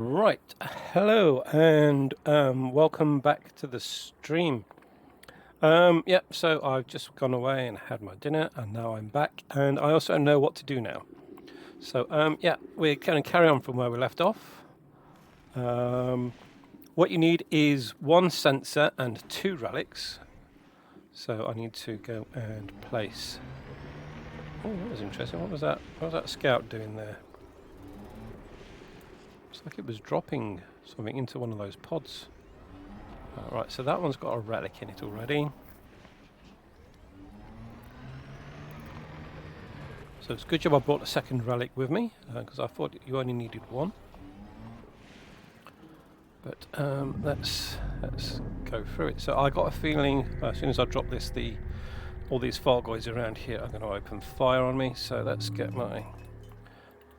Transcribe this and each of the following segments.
Right, hello and welcome back to the stream. So I've just gone away and had my dinner and now I'm back and I also know what to do now. So we're going to carry on from where we left off. What you need is one sensor and 2 relics. So I need to go and place... Oh, that was interesting. What was that? What was that scout doing there? Looks like it was dropping something into one of those pods. Right, so that one's got a relic in it already. So it's a good job I brought a second relic with me, because I thought you only needed one. But let's go through it. So I got a feeling as soon as I drop this, all these Thargoids around here are going to open fire on me. So let's get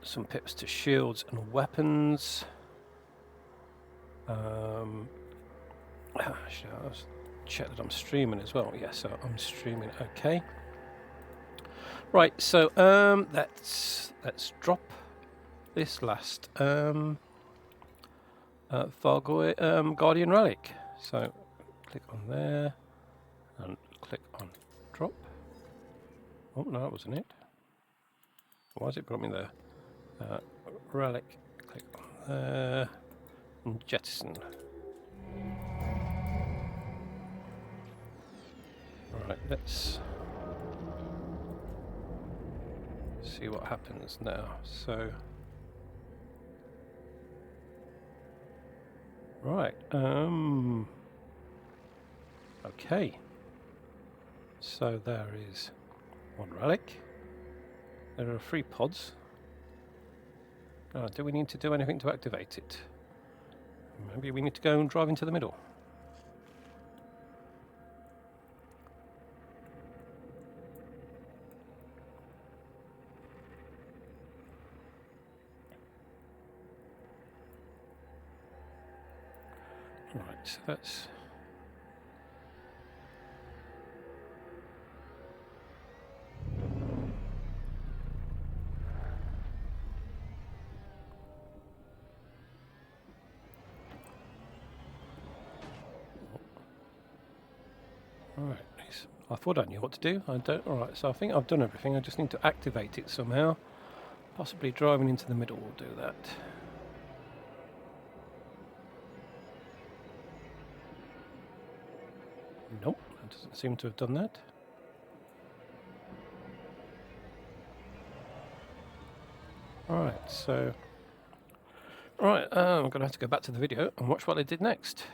some pips to shields and weapons. Actually, I'll check that I'm streaming as well. Yes, so I'm streaming. Okay. Right. So let's drop this last Thargoid Guardian relic. So click on there and click on drop. Oh no, that wasn't it. Why has it brought me there? Relic. Click on there and jettison. Right, let's see what happens now. So, right, okay. So there is one relic. There are 3 pods. Do we need to do anything to activate it? Maybe we need to go and drive into the middle. Right, so that's... Alright, I thought I knew what to do. I don't. Alright, so I think I've done everything. I just need to activate it somehow. Possibly driving into the middle will do that. Nope, that doesn't seem to have done that. Alright, so... Right, I'm going to have to go back to the video and watch what I did next.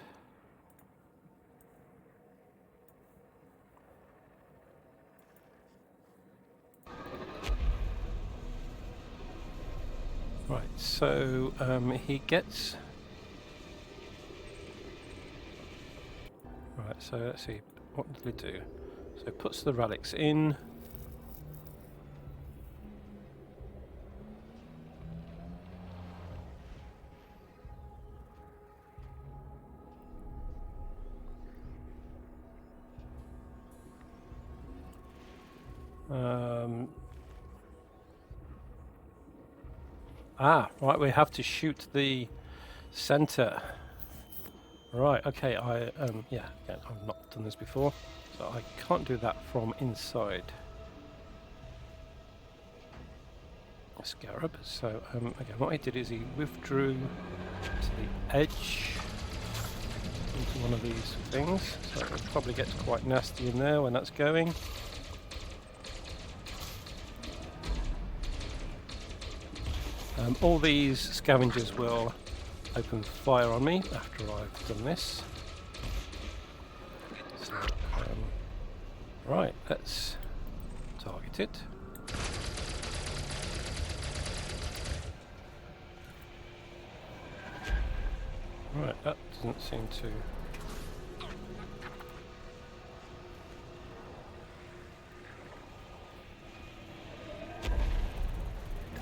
Right, so he gets... Right, so let's see, what did he do? So he puts the relics in. Right, we have to shoot the center. Right, okay, yeah, again, I've not done this before, so I can't do that from inside a scarab. So, again, what he did is he withdrew to the edge into one of these things, so it probably gets quite nasty in there when that's going. All these scavengers will open fire on me after I've done this. So, right, let's target it. Right, that doesn't seem to...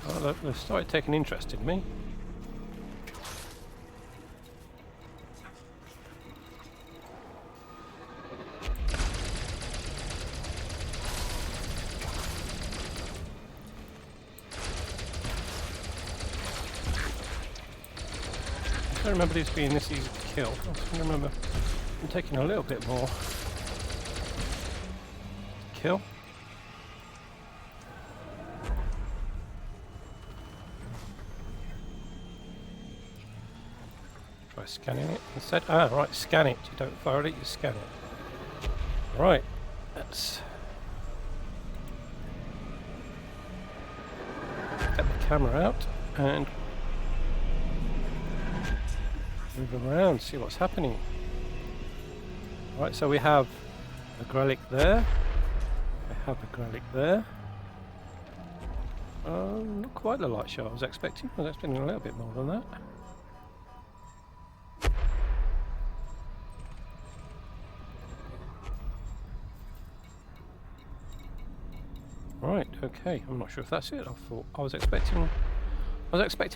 Oh, they've started taking interest in me. don't remember these being this easy to kill. I remember them taking a little bit more to kill. Try scanning it instead. Ah, right, scan it. You don't fire it, you scan it. Right, let's get the camera out and move them around, see what's happening. Right, so we have a Grelic there. We have a Grelic there. Not quite the light show I was expecting. I was expecting a little bit more than that. Right, okay. I'm not sure if that's it. I was expecting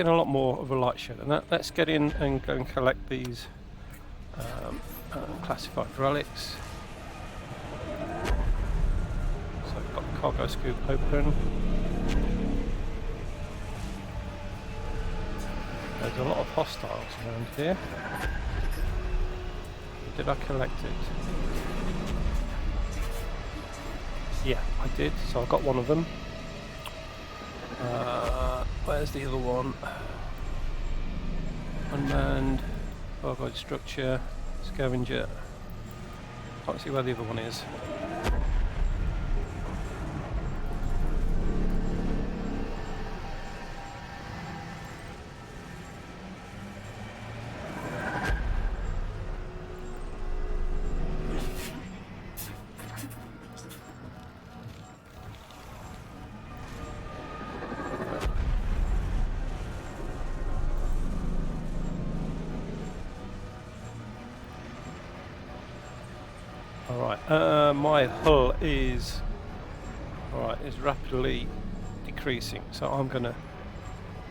a lot more of a light show than that. Let's get in and go and collect these classified relics. So I've got the cargo scoop open. There's a lot of hostiles around here. Did I collect it? Yeah, I did. So I got one of them. Where's the other one? Unmanned, Thargoid structure, scavenger. Can't see where the other one is. Alright, my hull is rapidly decreasing, so I'm gonna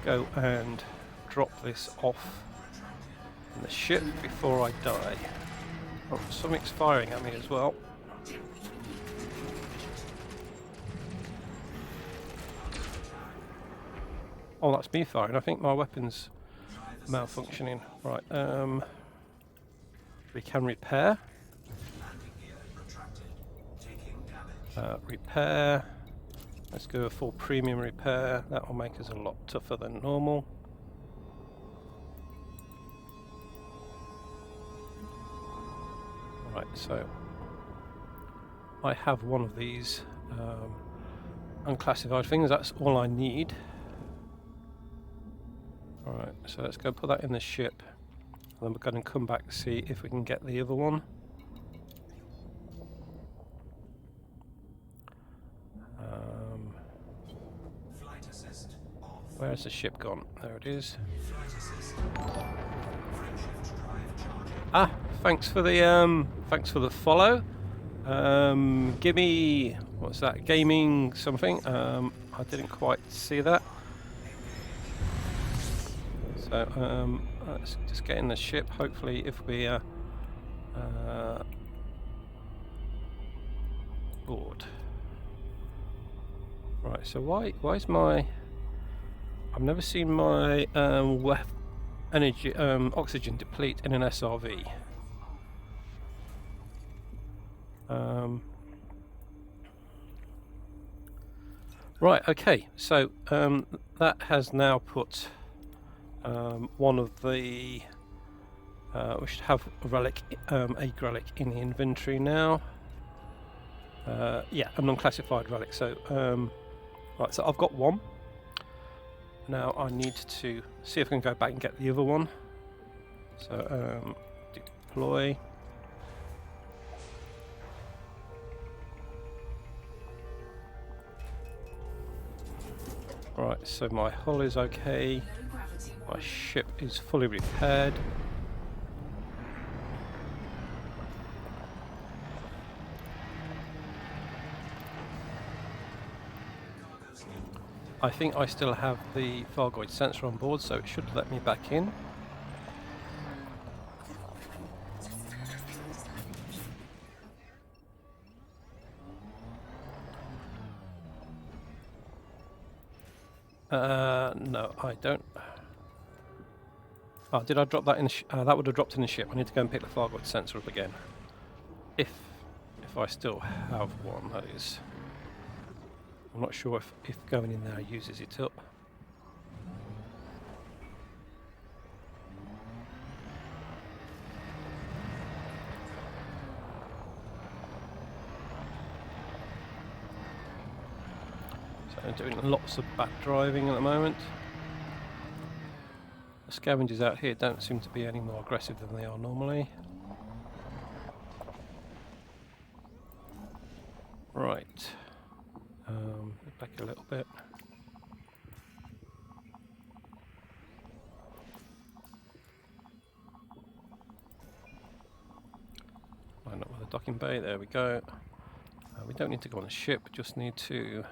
go and drop this off in the ship before I die. Oh, something's firing at me as well. Oh, that's me firing. I think my weapon's malfunctioning. Right, we can repair. Repair. Let's go a full premium repair. That will make us a lot tougher than normal. Right, so I have one of these unclassified things. That's all I need. Alright, so let's go put that in the ship. And then we're going to come back to see if we can get the other one. Where's the ship gone? There it is. Ah, thanks for the follow. Give me, what's that? Gaming something. I didn't quite see that. So let's just get in the ship. Hopefully, if we board. Right. So why is my? I've never seen my energy oxygen deplete in an SRV. Right, okay, so that has now put one of the we should have a relic, a relic in the inventory now. Yeah, an unclassified relic. So right, so I've got one. Now I need to see if I can go back and get the other one. So deploy. Right, so my hull is okay. My ship is fully repaired. I think I still have the Thargoid sensor on board, so it should let me back in. No, I don't. Oh, did I drop that in the that would have dropped in the ship. I need to go and pick the Thargoid sensor up again. If I still have one, that is. I'm not sure if going in there uses it up. So I'm doing lots of back driving at the moment. The scavengers out here don't seem to be any more aggressive than they are normally. Right. Back a little bit. Line up with the docking bay, there we go. We don't need to go on the ship, just need to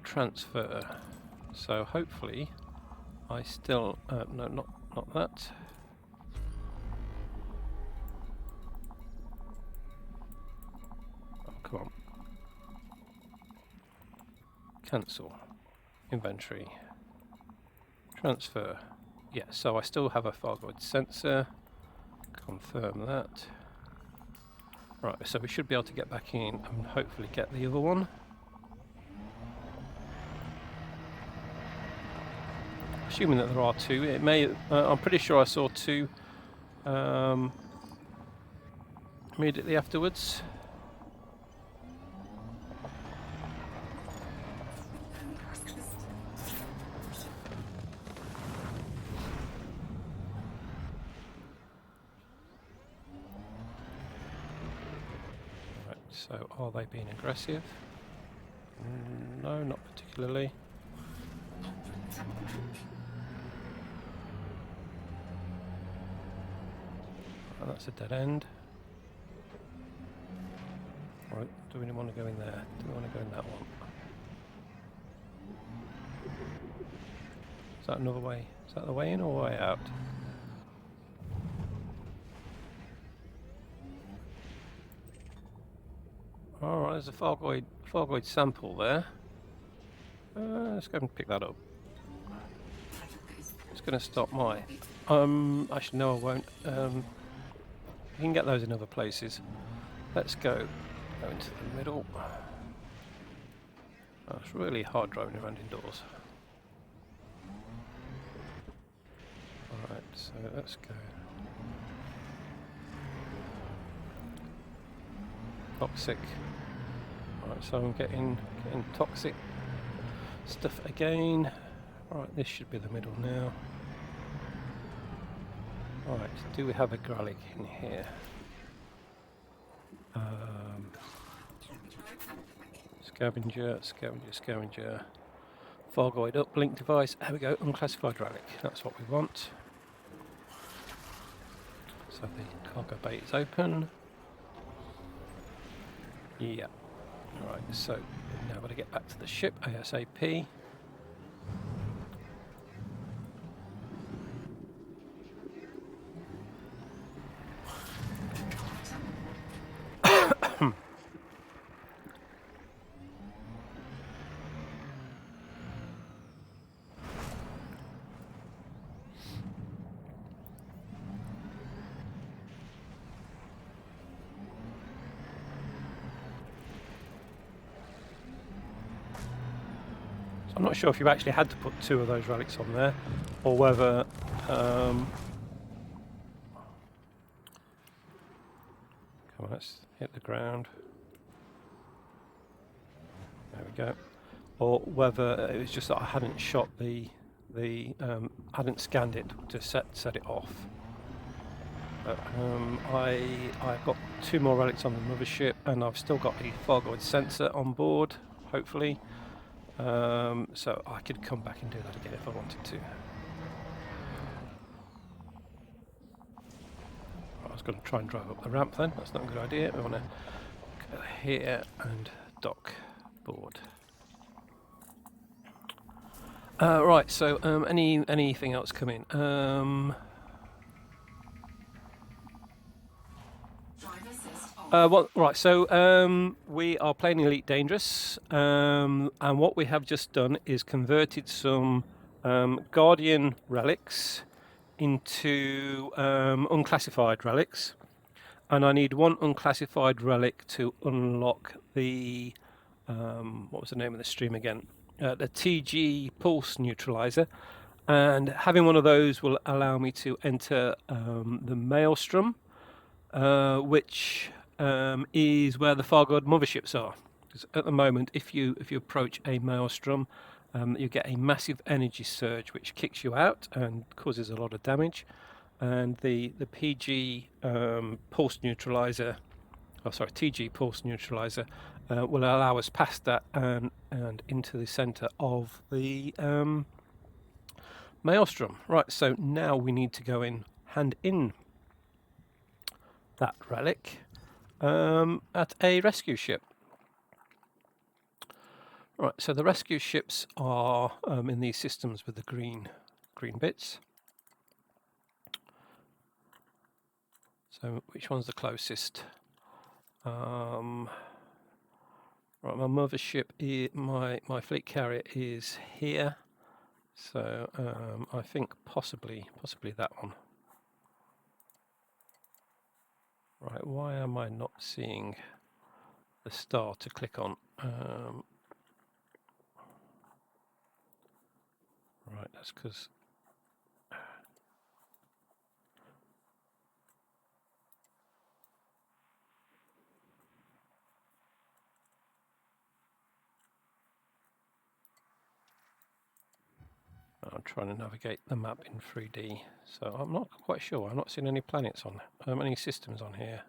transfer. So hopefully I still, no, not that. Oh, come on. Cancel. Inventory. Transfer. Yeah, so I still have a Thargoid sensor. Confirm that. Right, so we should be able to get back in and hopefully get the other one. Assuming that there are two. It may. I'm pretty sure I saw two immediately afterwards. Right, so are they being aggressive? No, not particularly. Oh, that's a dead end. Right, do we want to go in there? Do we want to go in that one? Is that another way? Is that the way in or way out? Alright, there's a Thargoid sample there. Let's go and pick that up. It's going to stop my... actually no I won't. You can get those in other places. Let's go into the middle. Oh, it's really hard driving around indoors. Alright, so let's go. Toxic. Alright, so I'm getting toxic stuff again. Alright, this should be the middle now. Alright, do we have a Gralic in here? Scavenger. Thargoid uplink device. There we go, unclassified relic. That's what we want. So the cargo bay is open. Yeah. Alright, so now I've got to get back to the ship ASAP. I'm not sure if you actually had to put two of those relics on there, or whether come on, let's hit the ground. There we go. Or whether it was just that I hadn't shot hadn't scanned it to set it off. But, I've got two more relics on the Mothership, and I've still got the Thargoid sensor on board, hopefully. So I could come back and do that again if I wanted to. I was going to try and drive up the ramp then, that's not a good idea. We want to go here and dock board. Right, so anything else come in? Right, so we are playing Elite Dangerous, and what we have just done is converted some Guardian relics into unclassified relics, and I need one unclassified relic to unlock the what was the name of the stream again? The TG Pulse Neutraliser, and having one of those will allow me to enter the Maelstrom, which is where the Thargoid motherships are. Because at the moment, if you approach a Maelstrom, you get a massive energy surge which kicks you out and causes a lot of damage. And the PG Pulse Neutraliser, oh sorry, TG Pulse Neutraliser, will allow us past that and into the centre of the Maelstrom. Right, so now we need to go in, hand in that relic at a rescue ship. Right, so the rescue ships are in these systems with the green bits. So which one's the closest? Right, my mothership, my fleet carrier is here. So I think possibly that one. Right, why am I not seeing the star to click on? Right, that's because I'm trying to navigate the map in 3D, so I'm not quite sure. I'm not seeing any planets on, any systems on here.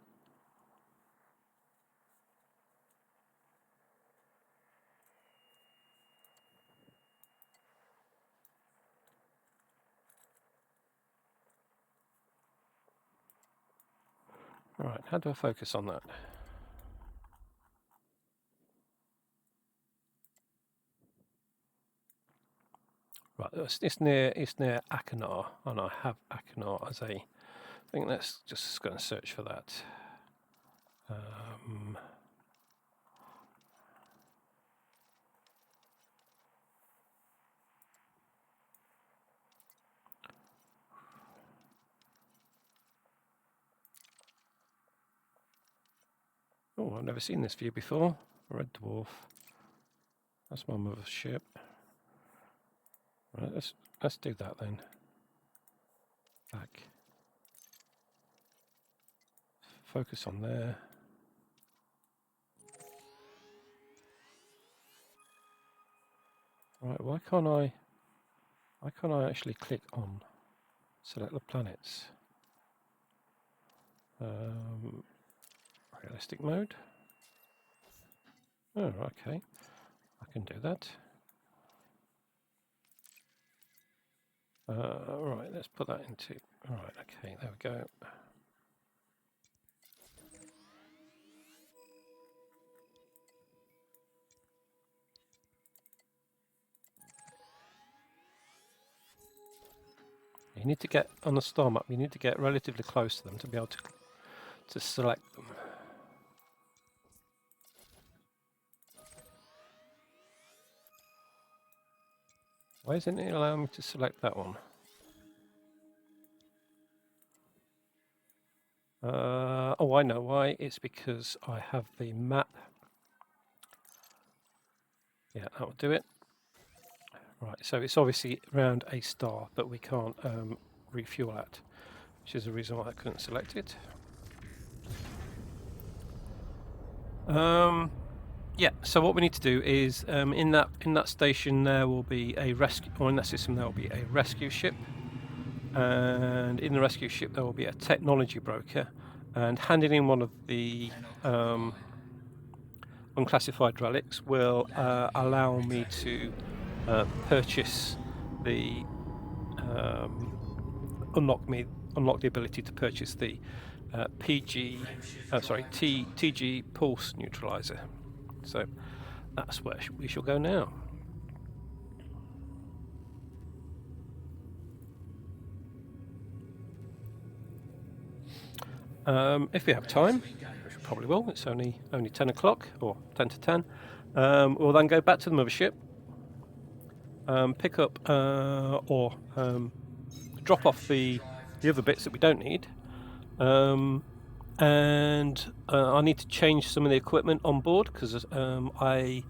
Right, how do I focus on that? Right, it's near Akinar, and I have Akinar as a. I think let's just go and search for that. Oh, I've never seen this view before. Red dwarf. That's my mothership. Right, let's do that then. Back. Focus on there. Right, why can't I actually click on select the planets? Realistic mode. Oh, okay. I can do that. Right, let's put that into. Right, okay, there we go. You need to get on the star map. You need to get relatively close to them to be able to select them. Why isn't it allowing me to select that one? Oh, I know why. It's because I have the map. Yeah, that will do it. Right, so it's obviously around a star that we can't refuel at, which is the reason why I couldn't select it. Yeah, so what we need to do is in that station there will be a rescue, or in that system there will be a rescue ship, and in the rescue ship there will be a technology broker, and handing in one of the unclassified relics will allow me to purchase the unlock the ability to purchase the TG Pulse Neutraliser. So that's where we shall go now. If we have time, which we probably will, it's only 10 o'clock, or 10 to 10, we'll then go back to the mothership, pick up or drop off the other bits that we don't need. And I need to change some of the equipment on board because I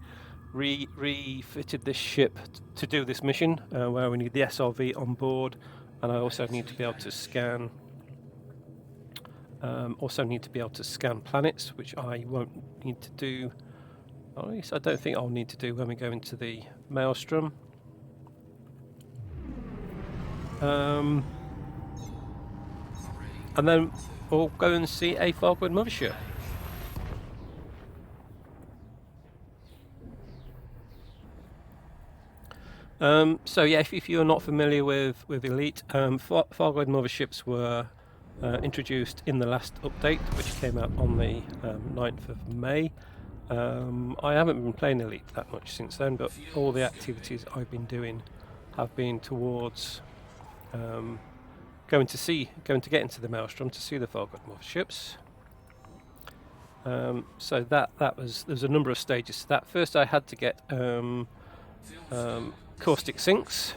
refitted this ship to do this mission where we need the SRV on board, and I also need to be able to scan. Planets, which I won't need to do. At least I don't think I'll need to do when we go into the Maelstrom. And then we'll go and see a Thargoid Mothership. So yeah, if you're not familiar with Elite, Thargoid Motherships were introduced in the last update, which came out on the 9th of May. I haven't been playing Elite that much since then, but all the activities I've been doing have been towards going to get into the Maelstrom to see the Thargoid Motherships. So there's a number of stages to that. First, I had to get caustic sinks,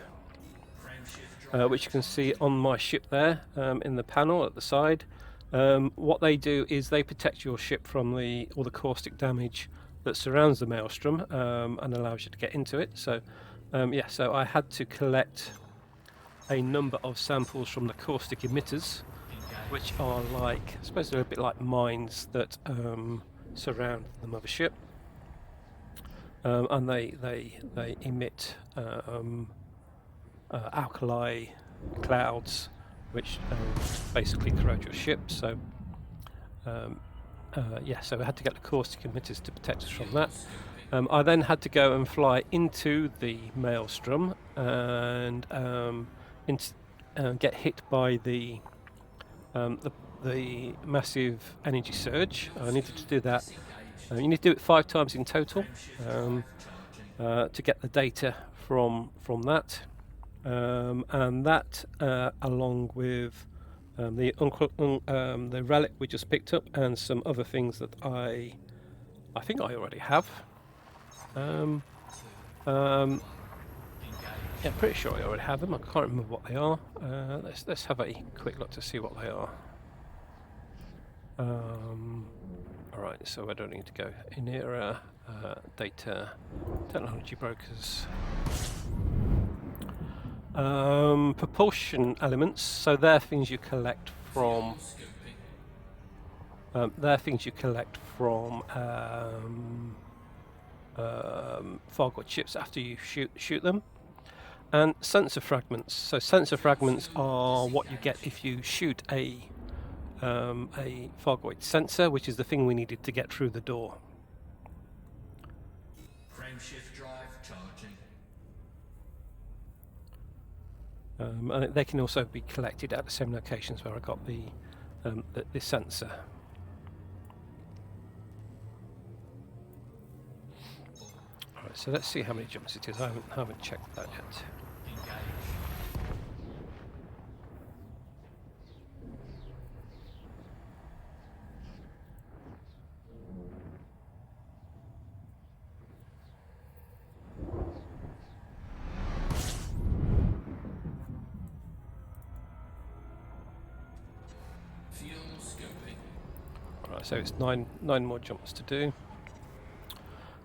which you can see on my ship there in the panel at the side. What they do is they protect your ship from all the caustic damage that surrounds the Maelstrom and allows you to get into it. So so I had to collect a number of samples from the caustic emitters, which are like, I suppose they're a bit like mines that surround the mothership, and they emit alkali clouds, which basically corrode your ship. So so we had to get the caustic emitters to protect us from that. I then had to go and fly into the Maelstrom and get hit by the massive energy surge. I needed to do that. You need to do it 5 times in total to get the data from that, and that along with the relic we just picked up and some other things that I think I already have. Yeah, pretty sure I already have them. I can't remember what they are. Let's have a quick look to see what they are. Alright, so I don't need to go in here. Data technology brokers. Propulsion elements. So they're things you collect from. Thargoid ships after you shoot them. And sensor fragments. So sensor fragments are what you get if you shoot a Thargoid sensor, which is the thing we needed to get through the door. Frameshift drive charging. And they can also be collected at the same locations where I got the sensor. Alright, so let's see how many jumps it is. I haven't checked that yet. Alright, so it's nine more jumps to do.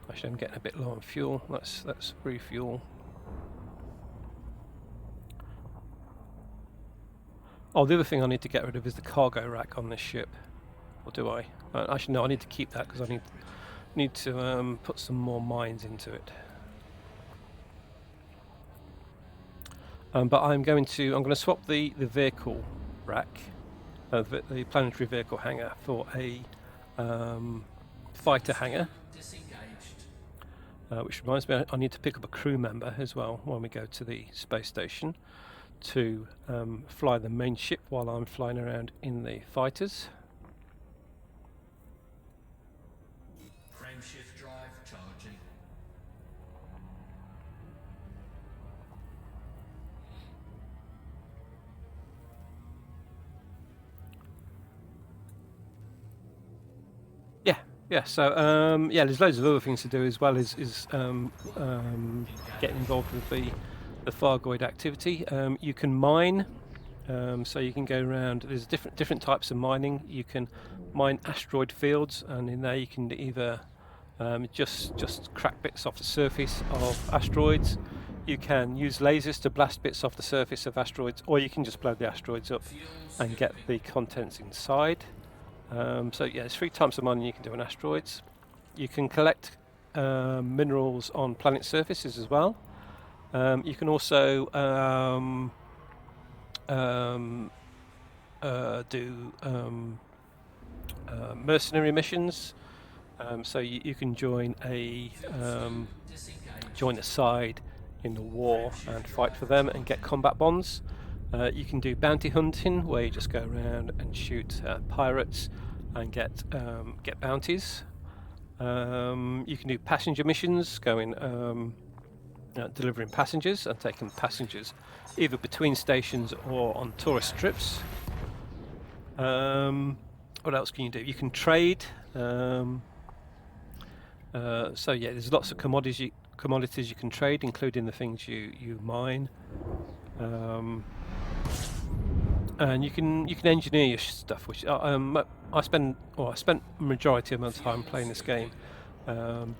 Actually, I'm getting a bit low on fuel. Let's refuel. Oh, the other thing I need to get rid of is the cargo rack on this ship. Or do I? Actually, no. I need to keep that because I need to put some more mines into it. But I'm going to swap the vehicle rack, the planetary vehicle hangar, for a fighter hangar. Which reminds me, I need to pick up a crew member as well when we go to the space station to fly the main ship while I'm flying around in the fighters. Frameshift drive charging. Yeah, so there's loads of other things to do as well as getting involved with the Thargoid activity. You can mine So you can go around. There's different types of mining. You can mine asteroid fields, and in there you can either just crack bits off the surface of asteroids. You can use lasers to blast bits off the surface of asteroids, or you can just blow the asteroids up and get the contents inside. So yeah, there's 3 types of mining you can do on asteroids. You can collect minerals on planet surfaces as well. You can also do mercenary missions. So you can join a side in the war and fight for them and get combat bonds. You can do bounty hunting, where you just go around and shoot pirates and get bounties. You can do passenger missions, going delivering passengers and taking passengers either between stations or on tourist trips. What else can you do? You can trade. So yeah, there's lots of commodities you can trade, including the things you mine. And you can engineer your stuff, which I spent majority of my time playing this game,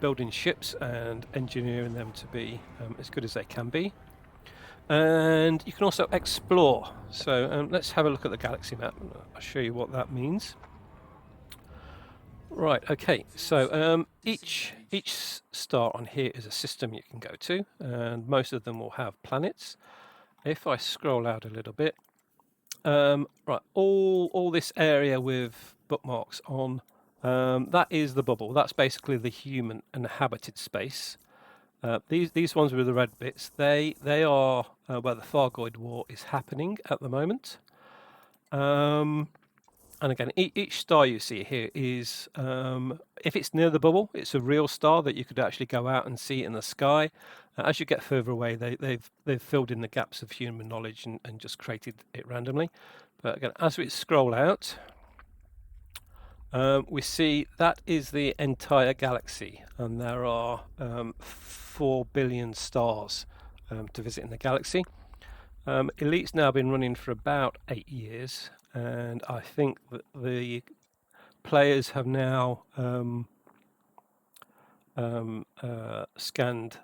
building ships and engineering them to be as good as they can be. And you can also explore. So let's have a look at the galaxy map. I'll show you what that means. Right, okay, so each star on here is a system you can go to, and most of them will have planets. If I scroll out a little bit, right, all this area with bookmarks on, that is the bubble. That's basically the human inhabited space. These ones with the red bits, they are where the Thargoid War is happening at the moment. And again, each star you see here is, if it's near the bubble, it's a real star that you could actually go out and see in the sky. As you get further away, they've filled in the gaps of human knowledge and just created it randomly. But again, as we scroll out, we see that is the entire galaxy, and there are 4 billion stars to visit in the galaxy. Elite's now been running for about 8 years, and I think that the players have now scanned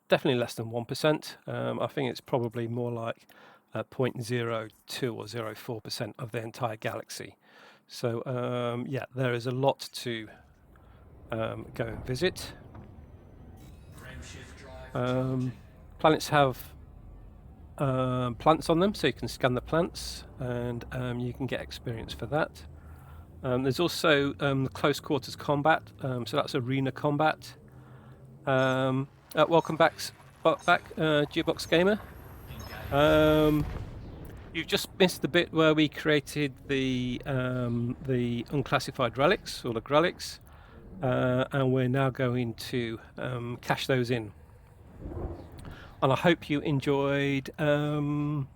definitely less than 1%. I think it's probably more like 0.02 or 0.04% of the entire galaxy. So yeah, there is a lot to go and visit. Planets have plants on them, so you can scan the plants, and you can get experience for that. There's also the close quarters combat, so that's arena combat. Welcome back, Gearbox Gamer. You've just missed the bit where we created the unclassified relics, or the Grelics, and we're now going to cache those in. And I hope you enjoyed the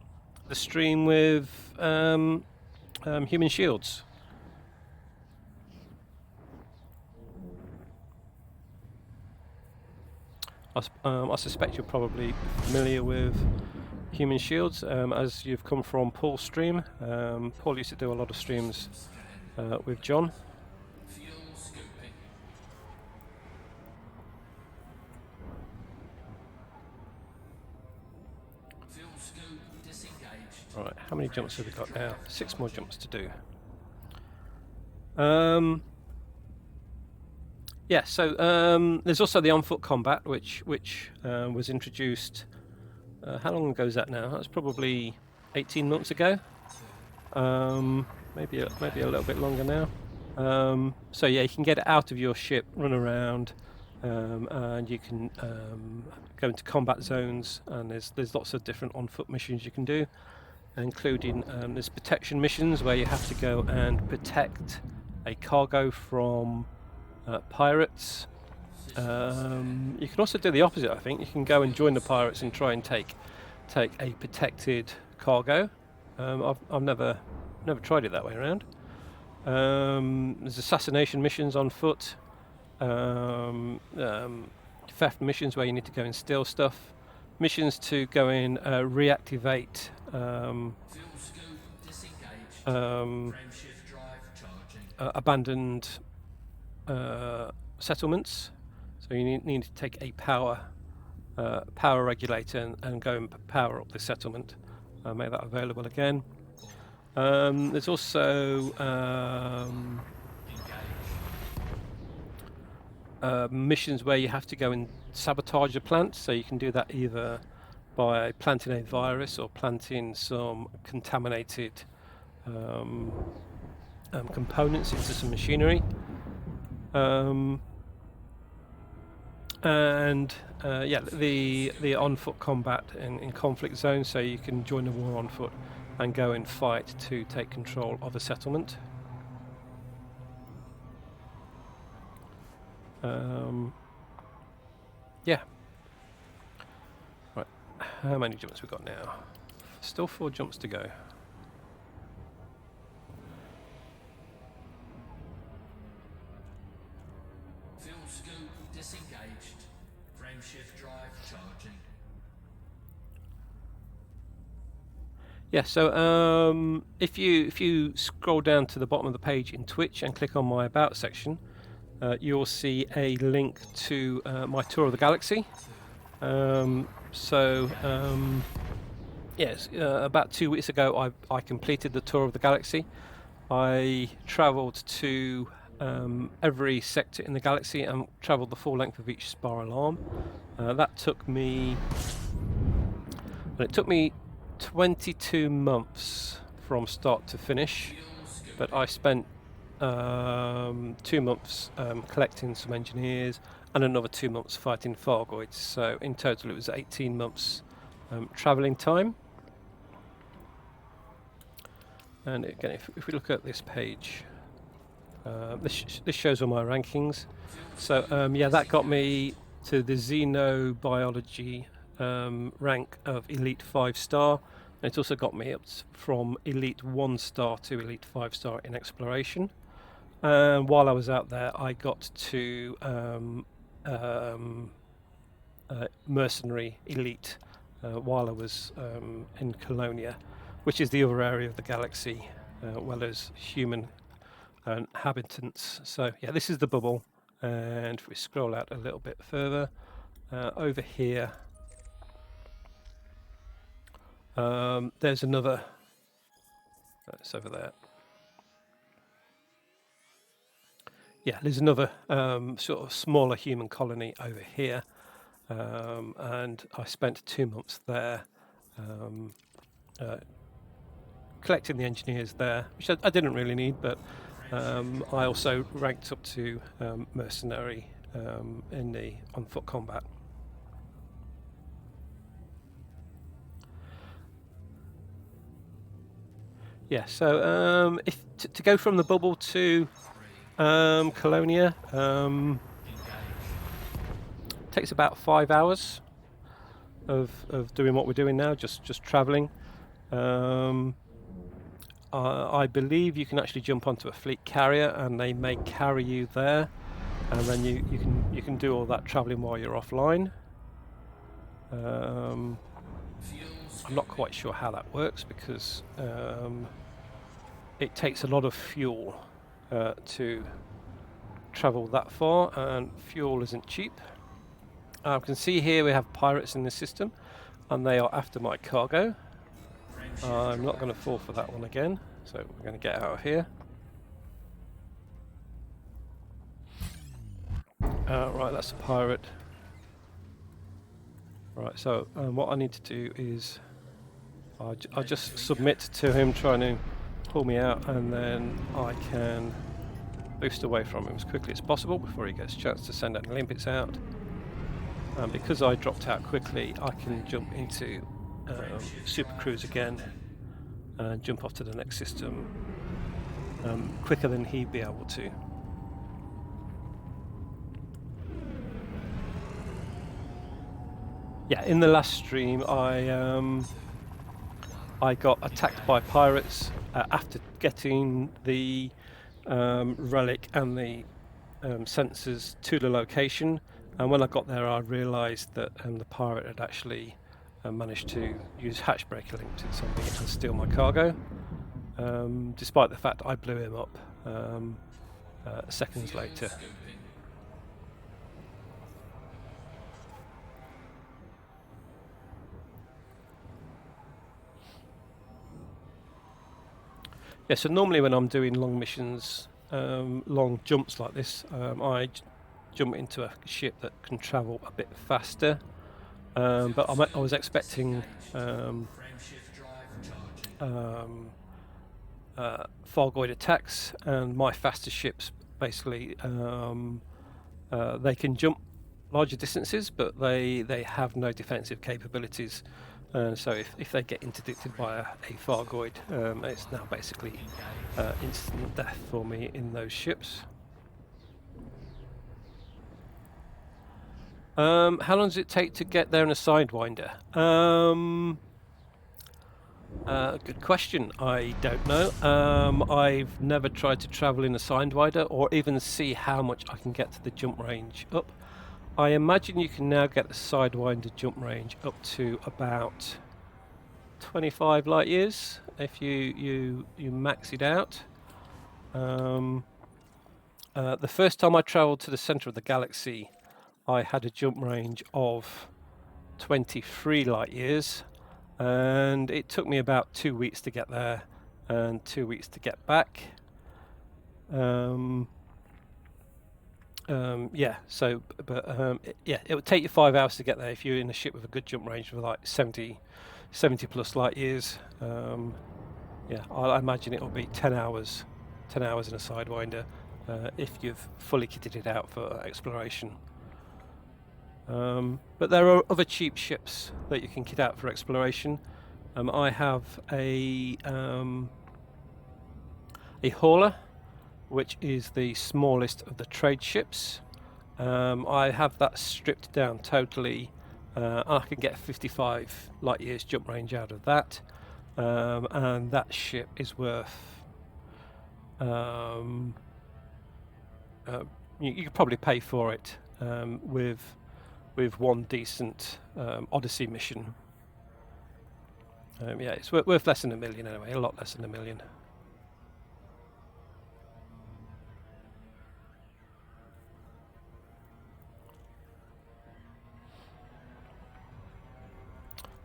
stream with human shields. I suspect you're probably familiar with human shields, as you've come from Paul's stream. Paul used to do a lot of streams with John. Right, how many jumps have we got now? 6 more jumps to do. Yeah, so there's also the on-foot combat, which was introduced. How long ago is that now? That's probably 18 months ago. Maybe a little bit longer now. So yeah, you can get out of your ship, run around, and you can go into combat zones. And there's lots of different on-foot missions you can do, including there's protection missions where you have to go and protect a cargo from pirates. You can also do the opposite, I think. You can go and join the pirates and try and take a protected cargo. I've never tried it that way around. There's assassination missions on foot, theft missions where you need to go and steal stuff, missions to go and reactivate Fuel scoop disengaged. um, Frame shift drive charging. abandoned settlements. So you need to take a power regulator and go and power up the settlement. Make that available again. There's also missions where you have to go and sabotage a plant, so you can do that either by planting a virus or planting some contaminated components into some machinery. And yeah, the on-foot combat in conflict zones, so you can join the war on foot and go and fight to take control of a settlement. Yeah. Right. How many jumps we got now? Still 4 jumps to go. Fuel scoop disengaged. Frame shift drive charging. Yeah, so if you scroll down to the bottom of the page in Twitch and click on my About section, you'll see a link to my tour of the galaxy. Yes, about 2 weeks ago I completed the tour of the galaxy. I travelled to every sector in the galaxy and travelled the full length of each spiral arm. That took me... Well, it took me 22 months from start to finish, but I spent 2 months collecting some engineers and another 2 months fighting Thargoids, so in total it was 18 months travelling time. And again, if we look at this page, this shows all my rankings. So yeah, that got me to the xenobiology rank of Elite 5-star. And it also got me up from Elite 1-star to Elite 5-star in exploration. And while I was out there, I got to mercenary elite while I was in Colonia, which is the other area of the galaxy where there's human inhabitants. So yeah, this is the bubble, and if we scroll out a little bit further, over here there's another, it's over there. Yeah, there's another sort of smaller human colony over here, and I spent 2 months there collecting the engineers there, which I didn't really need, but I also ranked up to mercenary in the on-foot combat. Yeah, so if to go from the bubble to Colonia takes about 5 hours of doing what we're doing now, just travelling. I believe you can actually jump onto a fleet carrier and they may carry you there, and then you can do all that travelling while you're offline. I'm not quite sure how that works because it takes a lot of fuel to travel that far, and fuel isn't cheap. I can see here we have pirates in the system and they are after my cargo. I'm not going to fall for that one again, so we're going to get out of here. Right, that's a pirate. Right, so what I need to do is I just submit to him trying to pull me out, and then I can boost away from him as quickly as possible before he gets a chance to send any limpets out. And because I dropped out quickly, I can jump into Super Cruise again and jump off to the next system quicker than he'd be able to. Yeah, in the last stream I got attacked by pirates after getting the relic and the sensors to the location, and when I got there I realised that the pirate had actually managed to use hatch breaker linked it on me and steal my cargo, despite the fact I blew him up seconds later. Scoping. Yeah, so normally when I'm doing long missions, long jumps like this, I jump into a ship that can travel a bit faster. But I was expecting Frame shift drive charging. Thargoid attacks, and my faster ships basically they can jump larger distances, but they have no defensive capabilities. So if they get interdicted by a Thargoid, it's now basically instant death for me in those ships. How long does it take to get there in a Sidewinder? Good question. I don't know. I've never tried to travel in a Sidewinder or even see how much I can get to the jump range up. I imagine you can now get the Sidewinder jump range up to about 25 light years if you max it out. The first time I travelled to the centre of the galaxy, I had a jump range of 23 light years, and it took me about 2 weeks to get there and 2 weeks to get back. Yeah, so it would take you 5 hours to get there if you're in a ship with a good jump range of like 70 plus light years. Yeah, I imagine it'll be 10 hours in a Sidewinder if you've fully kitted it out for exploration. But there are other cheap ships that you can kit out for exploration. I have a hauler, which is the smallest of the trade ships. I have that stripped down totally. I can get 55 light years jump range out of that, and that ship is worth. You could probably pay for it with one decent Odyssey mission. Yeah, it's worth less than $1 million anyway, a lot less than $1 million.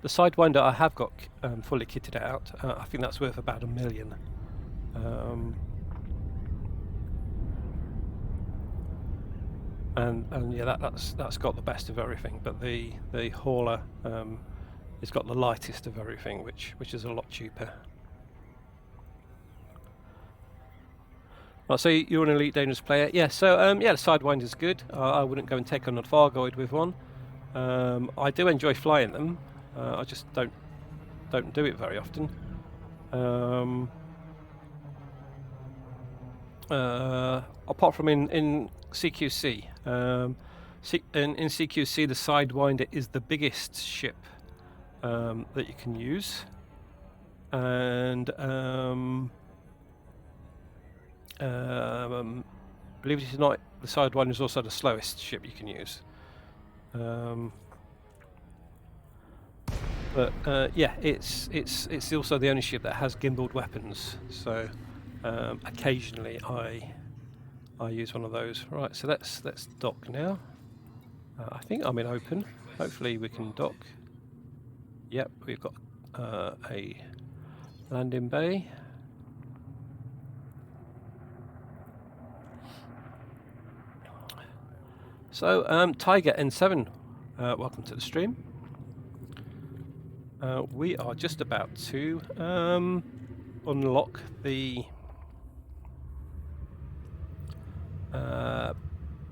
The Sidewinder I have got fully kitted out. I think that's worth about $1 million. And yeah, that's got the best of everything. But the hauler has got the lightest of everything, which is a lot cheaper. Right, so you're an Elite Dangerous player, yeah. So yeah, the Sidewinder's good. I wouldn't go and take on a Thargoid with one. I do enjoy flying them. I just don't do it very often. Apart from in CQC. In CQC, the Sidewinder is the biggest ship that you can use, and believe it or not, the Sidewinder is also the slowest ship you can use. But yeah, it's also the only ship that has gimbaled weapons. So occasionally I use one of those. Right, so let's dock now. I think I'm in open. Hopefully we can dock. Yep, we've got a landing bay. So Tiger N7, welcome to the stream. We are just about to unlock the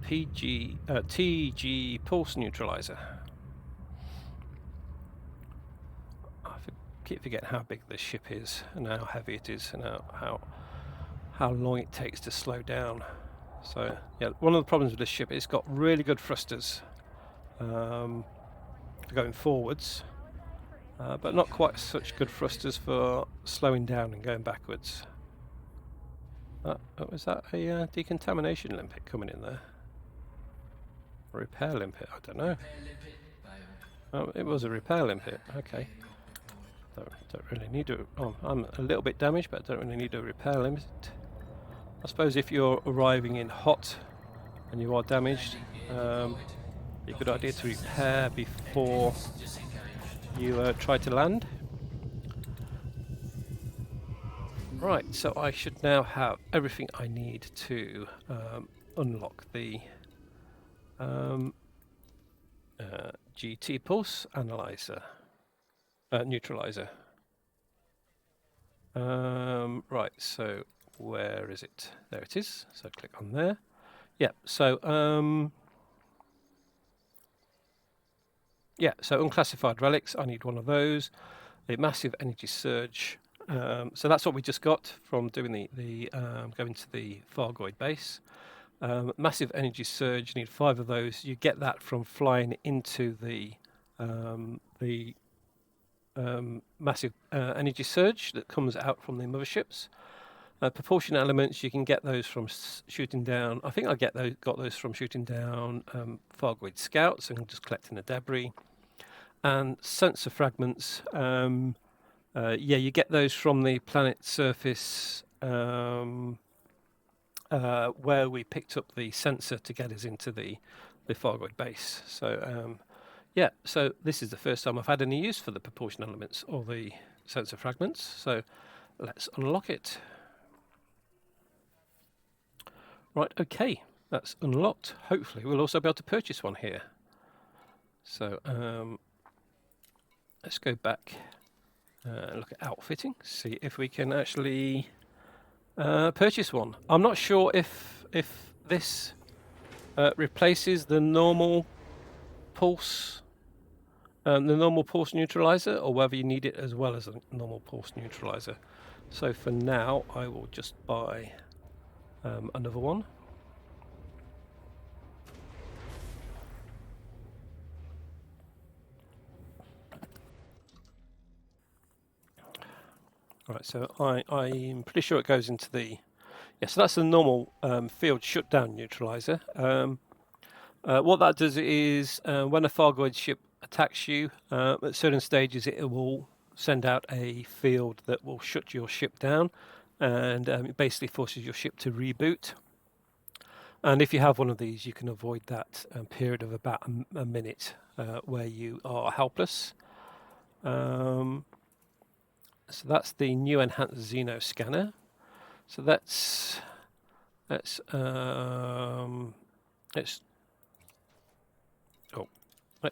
TG Pulse Neutraliser. I keep forgetting how big this ship is and how heavy it is and how long it takes to slow down. So yeah, one of the problems with this ship, it's got really good thrusters for going forwards, but not quite such good thrusters for slowing down and going backwards. Was that a decontamination limpet coming in there? A repair limpet? I don't know. Repair limpet failed. Oh, it was a repair limit. Okay. Don't really need to. Oh, I'm a little bit damaged, but I don't really need a repair limit. I suppose if you're arriving in hot and you are damaged, be a good idea to repair before you try to land. Right, so I should now have everything I need to unlock the GT Pulse Analyzer, Neutralizer. Right, so where is it? There it is. So click on there. Yeah, so so unclassified relics, I need one of those. A massive energy surge. So that's what we just got from doing the going to the Thargoid base. Massive energy surge, you need 5 of those. You get that from flying into the massive energy surge that comes out from the motherships. Propulsion elements, you can get those from shooting down. I think I got those from shooting down Thargoid scouts and just collecting the debris. And sensor fragments, you get those from the planet surface where we picked up the sensor to get us into the Thargoid base. So so this is the first time I've had any use for the propulsion elements or the sensor fragments. So let's unlock it. Right, okay, that's unlocked. Hopefully we'll also be able to purchase one here. So let's go back and look at outfitting, see if we can actually purchase one. I'm not sure if this replaces the normal pulse neutralizer, or whether you need it as well as a normal pulse neutralizer. So for now I will just buy another one. Right, so I'm pretty sure it goes into the... Yeah, so that's the normal field shutdown neutralizer. What that does is when a Thargoid ship attacks you, at certain stages it will send out a field that will shut your ship down, and it basically forces your ship to reboot. And if you have one of these, you can avoid that period of about a minute where you are helpless. So that's the new enhanced xeno scanner. So let's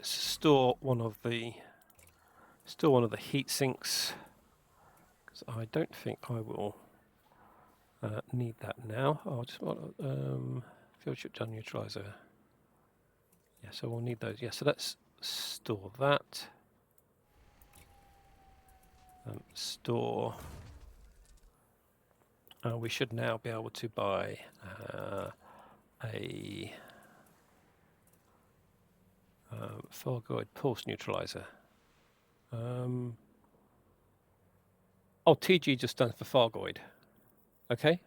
store one of the heat sinks, because I don't think I will need that now. I'll just want field shutdown neutralizer. Yeah, so we'll need those. Yeah, so let's store that. Store. We should now be able to buy a Thargoid Pulse Neutralizer. TG just stands for Thargoid. Okay.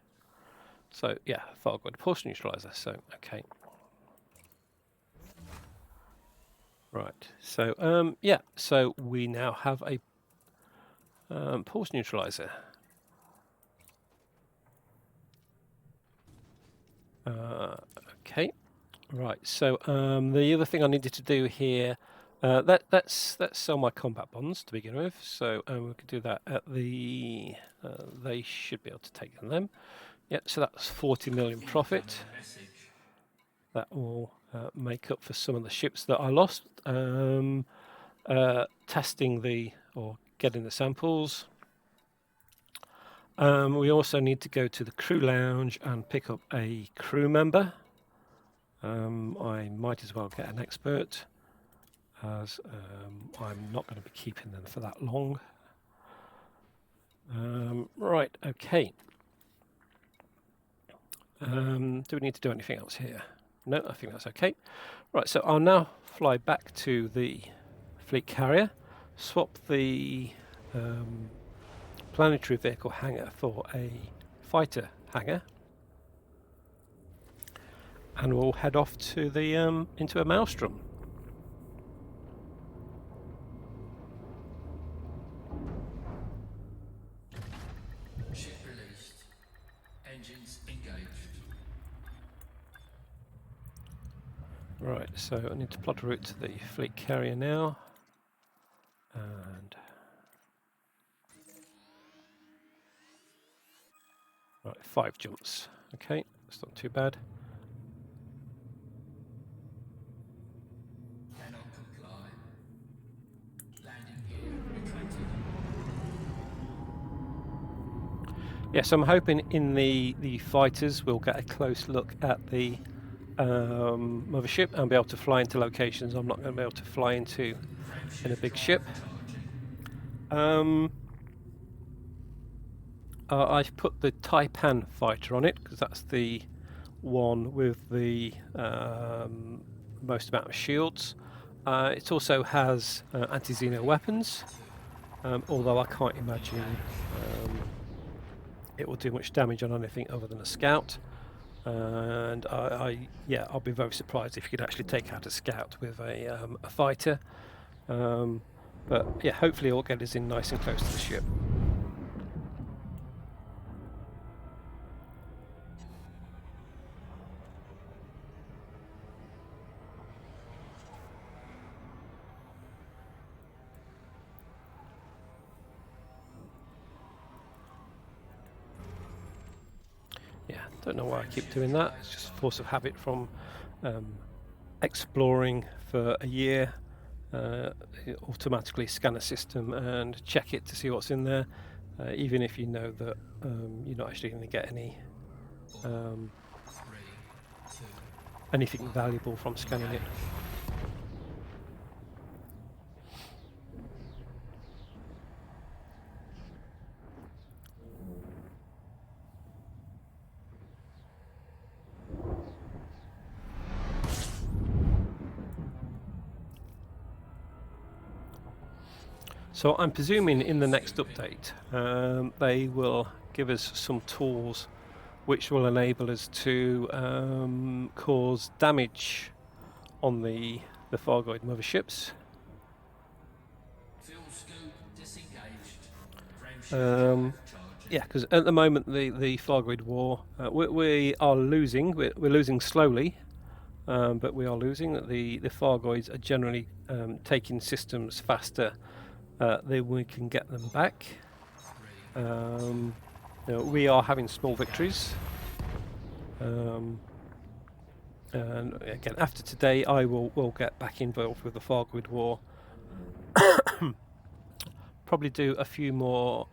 So yeah, Thargoid Pulse Neutralizer. So okay. Right. So so we now have a pulse neutralizer. Okay. Right. So the other thing I needed to do here, let's sell my combat bonds to begin with. So we could do that at the. They should be able to take them. Yeah. So that's 40 million profit. That will make up for some of the ships that I lost. Testing or getting the samples. We also need to go to the crew lounge and pick up a crew member. I might as well get an expert, as I'm not going to be keeping them for that long. Right, okay. Do we need to do anything else here? No, I think that's okay. Right, so I'll now fly back to the fleet carrier, swap the planetary vehicle hangar for a fighter hangar, and we'll head off to the into a maelstrom. Engines engaged. Right, so I need to plot a route to the fleet carrier now. And right, 5 jumps. Okay, that's not too bad. Cannot comply. Landing gear retracted. Yes, I'm hoping in the fighters we'll get a close look at the mothership and be able to fly into locations I'm not going to be able to fly into in a big ship. I've put the Taipan fighter on it because that's the one with the most amount of shields. It also has anti-xeno weapons, although I can't imagine it will do much damage on anything other than a scout. And I'll be very surprised if you could actually take out a scout with a fighter. But yeah, hopefully it'll get us in nice and close to the ship. Yeah, don't know why I keep doing that. It's just force of habit from exploring for a year. Automatically scan a system and check it to see what's in there, even if you know that you're not actually going to get anything valuable from scanning it. So I'm presuming in the next update they will give us some tools which will enable us to cause damage on the Thargoid motherships. Fuel scoop disengaged. Frameshift Yeah, because at the moment the Thargoid war we are losing. We're losing slowly, but we are losing. The Thargoids are generally taking systems faster than we can get them back. We are having small victories. And again, after today, I will get back involved with the Thargoid war. Probably do a few more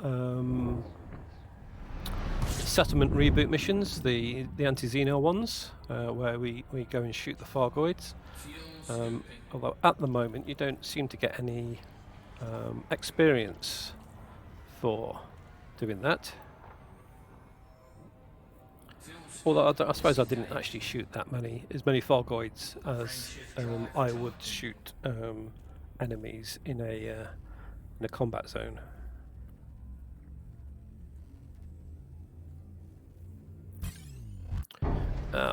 settlement reboot missions, the anti-xeno ones, where we go and shoot the Thargoids. Although at the moment you don't seem to get any experience for doing that. Although I suppose I didn't actually shoot as many Thargoids as I would shoot enemies in a combat zone.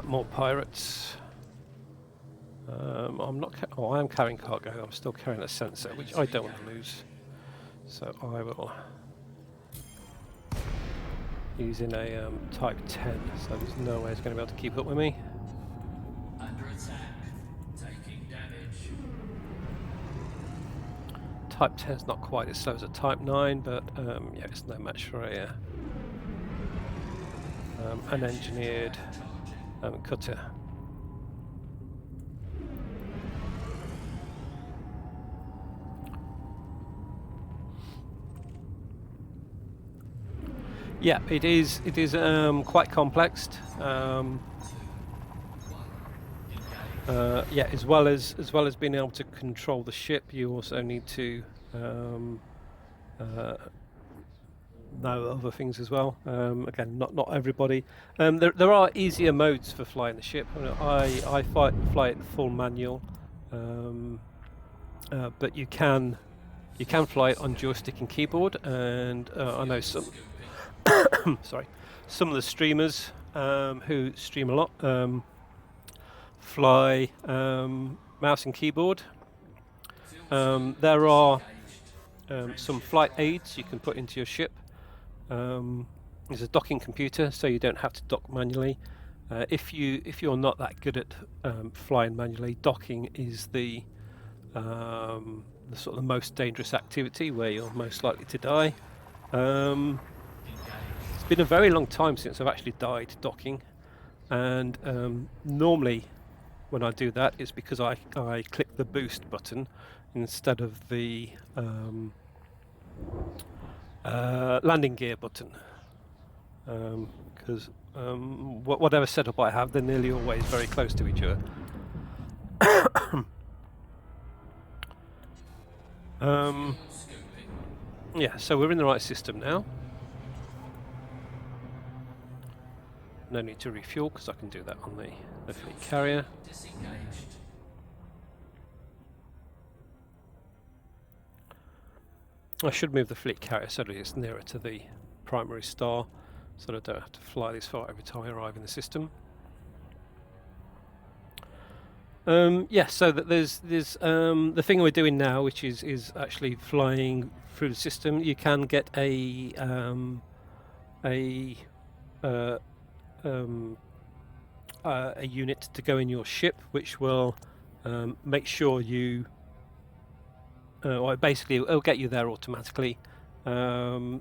More pirates. I'm not. I am carrying cargo. I'm still carrying a sensor, which I don't want to lose. So I will using a Type 10. So there's no way it's going to be able to keep up with me. under attack. Taking damage. Type 10 is not quite as slow as a Type 9, but yeah, it's no match for an engineered cutter. Yeah, it is quite complex. Yeah, as well as being able to control the ship, you also need to know other things as well. Again, not everybody. There are easier modes for flying the ship. I fly it full manual, but you can fly it on joystick and keyboard. And I know some some of the streamers who stream a lot fly mouse and keyboard. There are some flight aids you can put into your ship is a docking computer, so you don't have to dock manually. If you're not that good at flying manually, docking is the sort of the most dangerous activity where you're most likely to die. It's been a very long time since I've actually died docking, and normally when I do that, it's because I click the boost button instead of the landing gear button, because whatever setup I have, they're nearly always very close to each other. Yeah, so we're in the right system now. No need to refuel because I can do that on the fleet carrier. Disengaged. I should move the fleet carrier so that it's nearer to the primary star, so that I don't have to fly this far every time I arrive in the system. Yeah, so that there's the thing we're doing now, which is actually flying through the system. You can get a unit to go in your ship, which will make sure you. Well, basically, it'll get you there automatically. Yeah,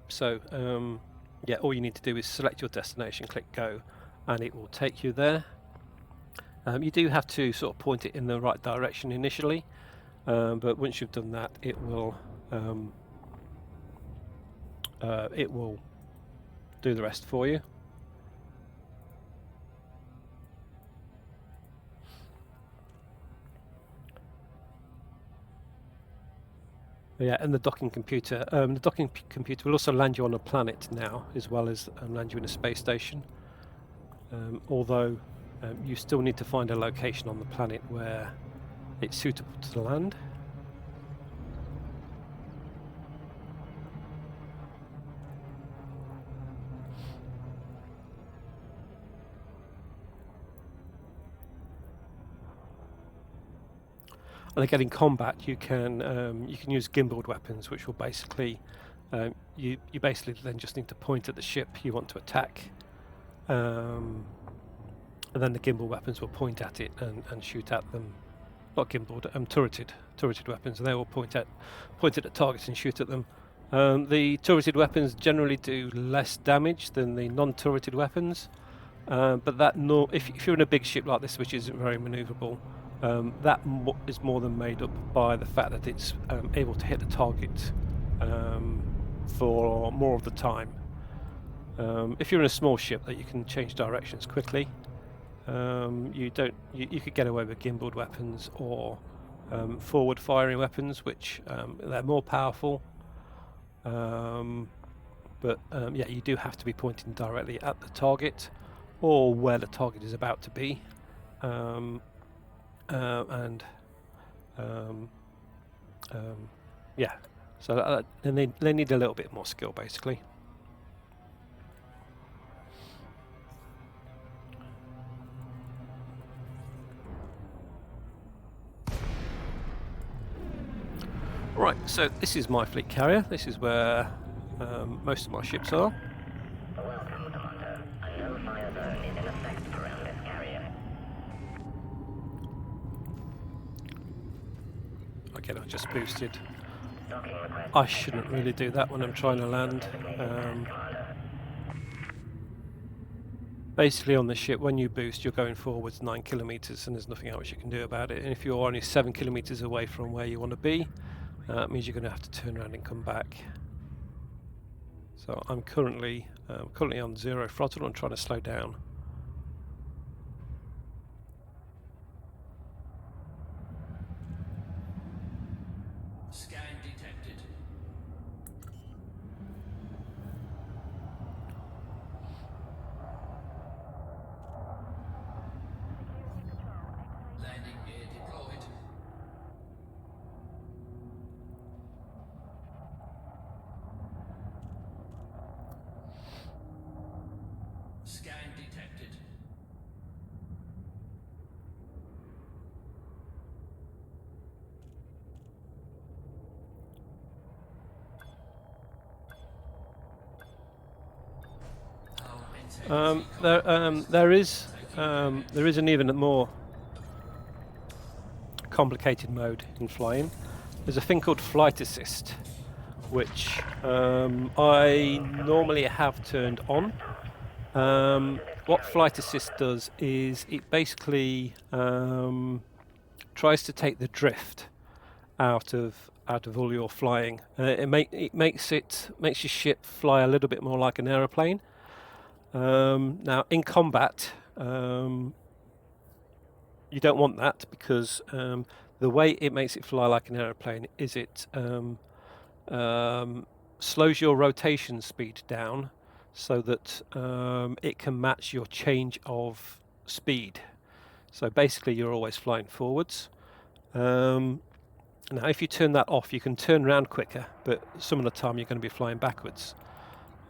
all you need to do is select your destination, click go, and it will take you there. You do have to sort of point it in the right direction initially, but once you've done that, it will do the rest for you. Yeah, and the docking computer. The docking computer will also land you on a planet now, as well as land you in a space station. Although you still need to find a location on the planet where it's suitable to land. And again, in combat, you can use gimbaled weapons, which will basically you basically then just need to point at the ship you want to attack, and then the gimbal weapons will point at it and shoot at them. Not gimbaled, turreted weapons. And they will point at the targets and shoot at them. The turreted weapons generally do less damage than the non-turreted weapons, but that if you're in a big ship like this, which isn't very manoeuvrable. That is more than made up by the fact that it's able to hit the target for more of the time. If you're in a small ship that you can change directions quickly, you could get away with gimbaled weapons or forward firing weapons, which they're more powerful. But yeah, you do have to be pointing directly at the target or where the target is about to be. Yeah, so they need a little bit more skill, basically. Right, so this is my fleet carrier. This is where most of my ships are. Welcome, Commander. A no-fire zone is in effect around this carrier. Again, I just boosted. I shouldn't really do that when I'm trying to land. Basically, on the ship, when you boost, you're going forwards 9 kilometers, and there's nothing else you can do about it. And if you're only 7 kilometers away from where you want to be, that means you're going to have to turn around and come back. So I'm currently on 0 throttle. I'm trying to slow down. Scan detected. Landing gear deployed. Scan detected. There is an even more complicated mode in flying. There's a thing called flight assist, which I normally have turned on. What flight assist does is it basically tries to take the drift out of all your flying. It makes your ship fly a little bit more like an aeroplane. Now in combat, you don't want that, because the way it makes it fly like an aeroplane is it slows your rotation speed down so that it can match your change of speed. So basically you're always flying forwards. Now if you turn that off, you can turn around quicker, but some of the time you're going to be flying backwards.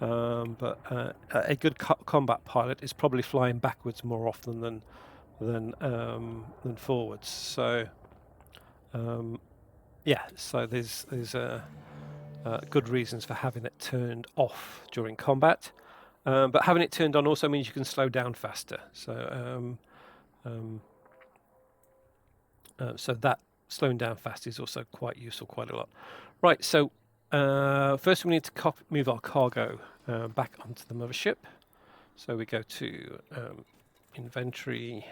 But a good combat pilot is probably flying backwards more often than forwards. So yeah, so there's good reasons for having it turned off during combat, but having it turned on also means you can slow down faster. So so that slowing down fast is also quite useful, quite a lot. Right, so first we need to move our cargo back onto the mothership. So we go to inventory,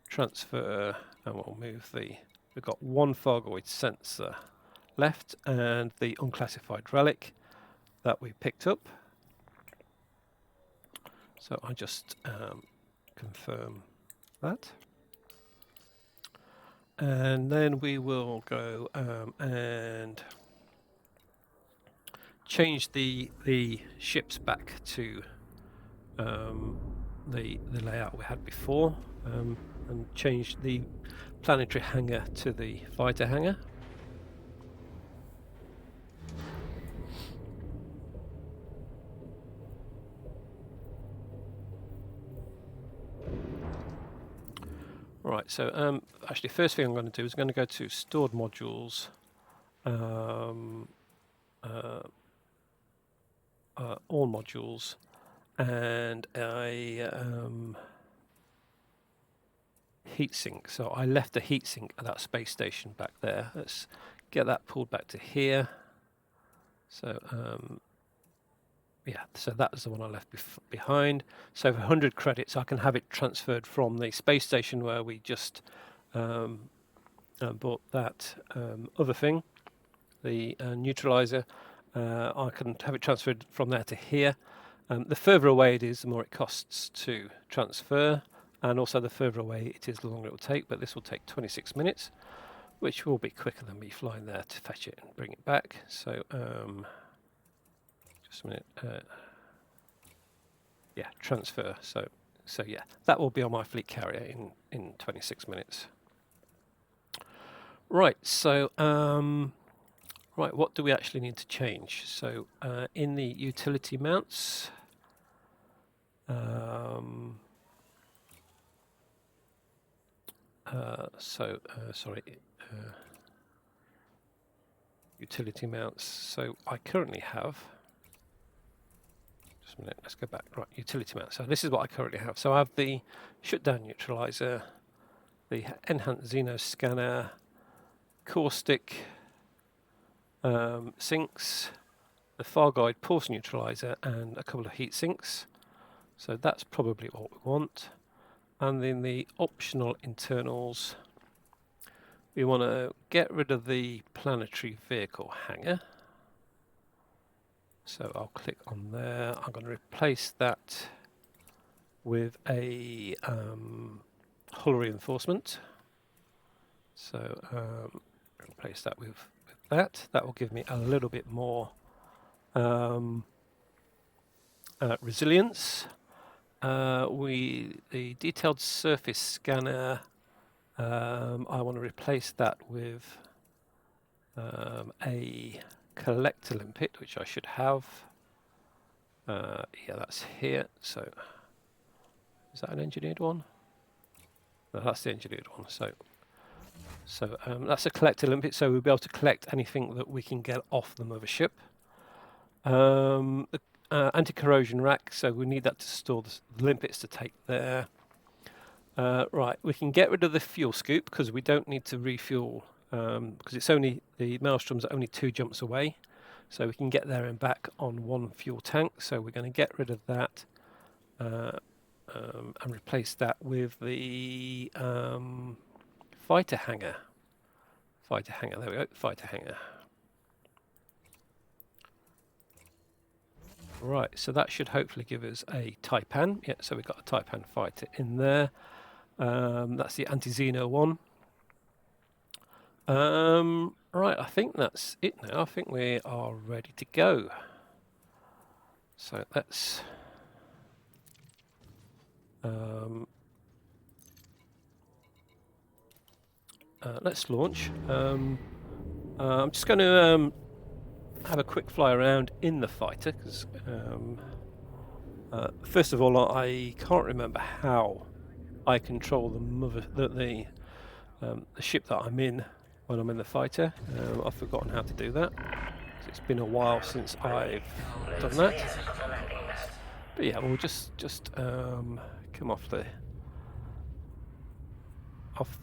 transfer, and we'll move we've got one Thargoid sensor left and the unclassified relic that we picked up. So I just confirm that. And then we will go and change the ships back to the layout we had before, and change the planetary hangar to the fighter hangar. Right, so actually first thing I'm going to do is going to go to stored modules, all modules, and a heatsink. So I left a heatsink at that space station back there. Let's get that pulled back to here. So yeah, so that's the one I left behind. So for 100 credits, I can have it transferred from the space station where we just bought that other thing, the neutralizer. I can have it transferred from there to here. The further away it is, the more it costs to transfer, and also the further away it is, the longer it will take. But this will take 26 minutes, which will be quicker than me flying there to fetch it and bring it back. So just a minute. Yeah, transfer. So yeah, that will be on my fleet carrier in 26 minutes. Right. So right, what do we actually need to change? So in the utility mounts, utility mounts. So I currently have. Just a minute. Let's go back. Right, utility mounts. So this is what I currently have. So I have the shutdown neutralizer, the enhanced xeno scanner, caustic sinks, the Thargoid pulse neutralizer, and a couple of heat sinks. So that's probably what we want. And then the optional internals, we want to get rid of the planetary vehicle hangar. So I'll click on there. I'm going to replace that with a hull reinforcement. So replace that with that. That will give me a little bit more resilience. The detailed surface scanner, I want to replace that with a collector limpet, which I should have. Yeah, that's here. So is that an engineered one? No, that's the engineered one. So that's a collector limpet, so we'll be able to collect anything that we can get off the mothership. anti-corrosion rack, so we need that to store the limpets to take there. Right, we can get rid of the fuel scoop because we don't need to refuel because it's only the maelstroms are only 2 jumps away, so we can get there and back on 1 fuel tank. So we're going to get rid of that and replace that with the fighter hangar. Fighter hangar, there we go, fighter hangar. Right, so that should hopefully give us a Taipan. Yeah, so we've got a Taipan fighter in there. That's the Anti-xeno one. Right, I think that's it now. I think we are ready to go. So let's launch. I'm just going to have a quick fly around in the fighter because first of all, I can't remember how I control the ship that I'm in when I'm in the fighter. I've forgotten how to do that. It's been a while since I've done that. But yeah, we'll just come off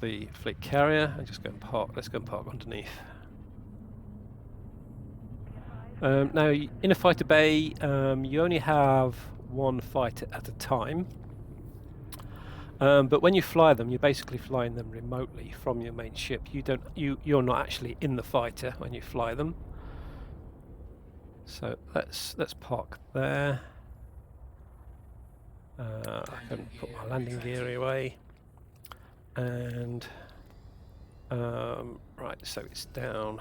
the fleet carrier and just go and park. Let's go and park underneath. Now, in a fighter bay, you only have 1 fighter at a time. But when you fly them, you're basically flying them remotely from your main ship. You're not actually in the fighter when you fly them. So let's park there. I can put my landing gear away, and right, so it's down,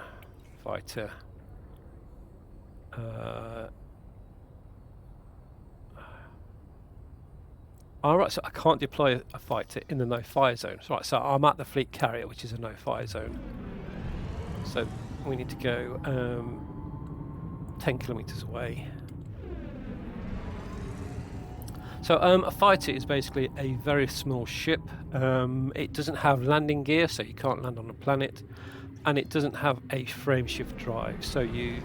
fighter. Alright, so I can't deploy a fighter in the no-fire zone. Right, so I'm at the fleet carrier, which is a no-fire zone. So we need to go 10 kilometers away. So a fighter is basically a very small ship. It doesn't have landing gear, so you can't land on a planet, and it doesn't have a frame shift drive, so you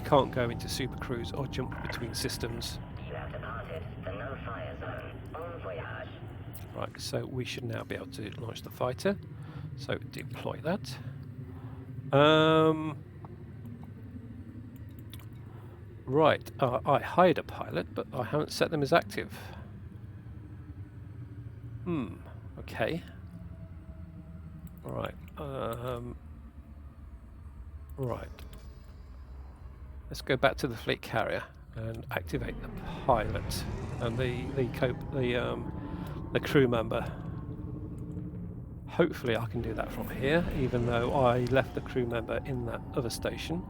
can't go into super cruise or jump between systems. You have departed the no-fire zone. Bon voyage. Right, so we should now be able to launch the fighter. So deploy that. Right, I hired a pilot, but I haven't set them as active. Okay. Right, right. Let's go back to the fleet carrier and activate the pilot and the crew member. Hopefully I can do that from here, even though I left the crew member in that other station.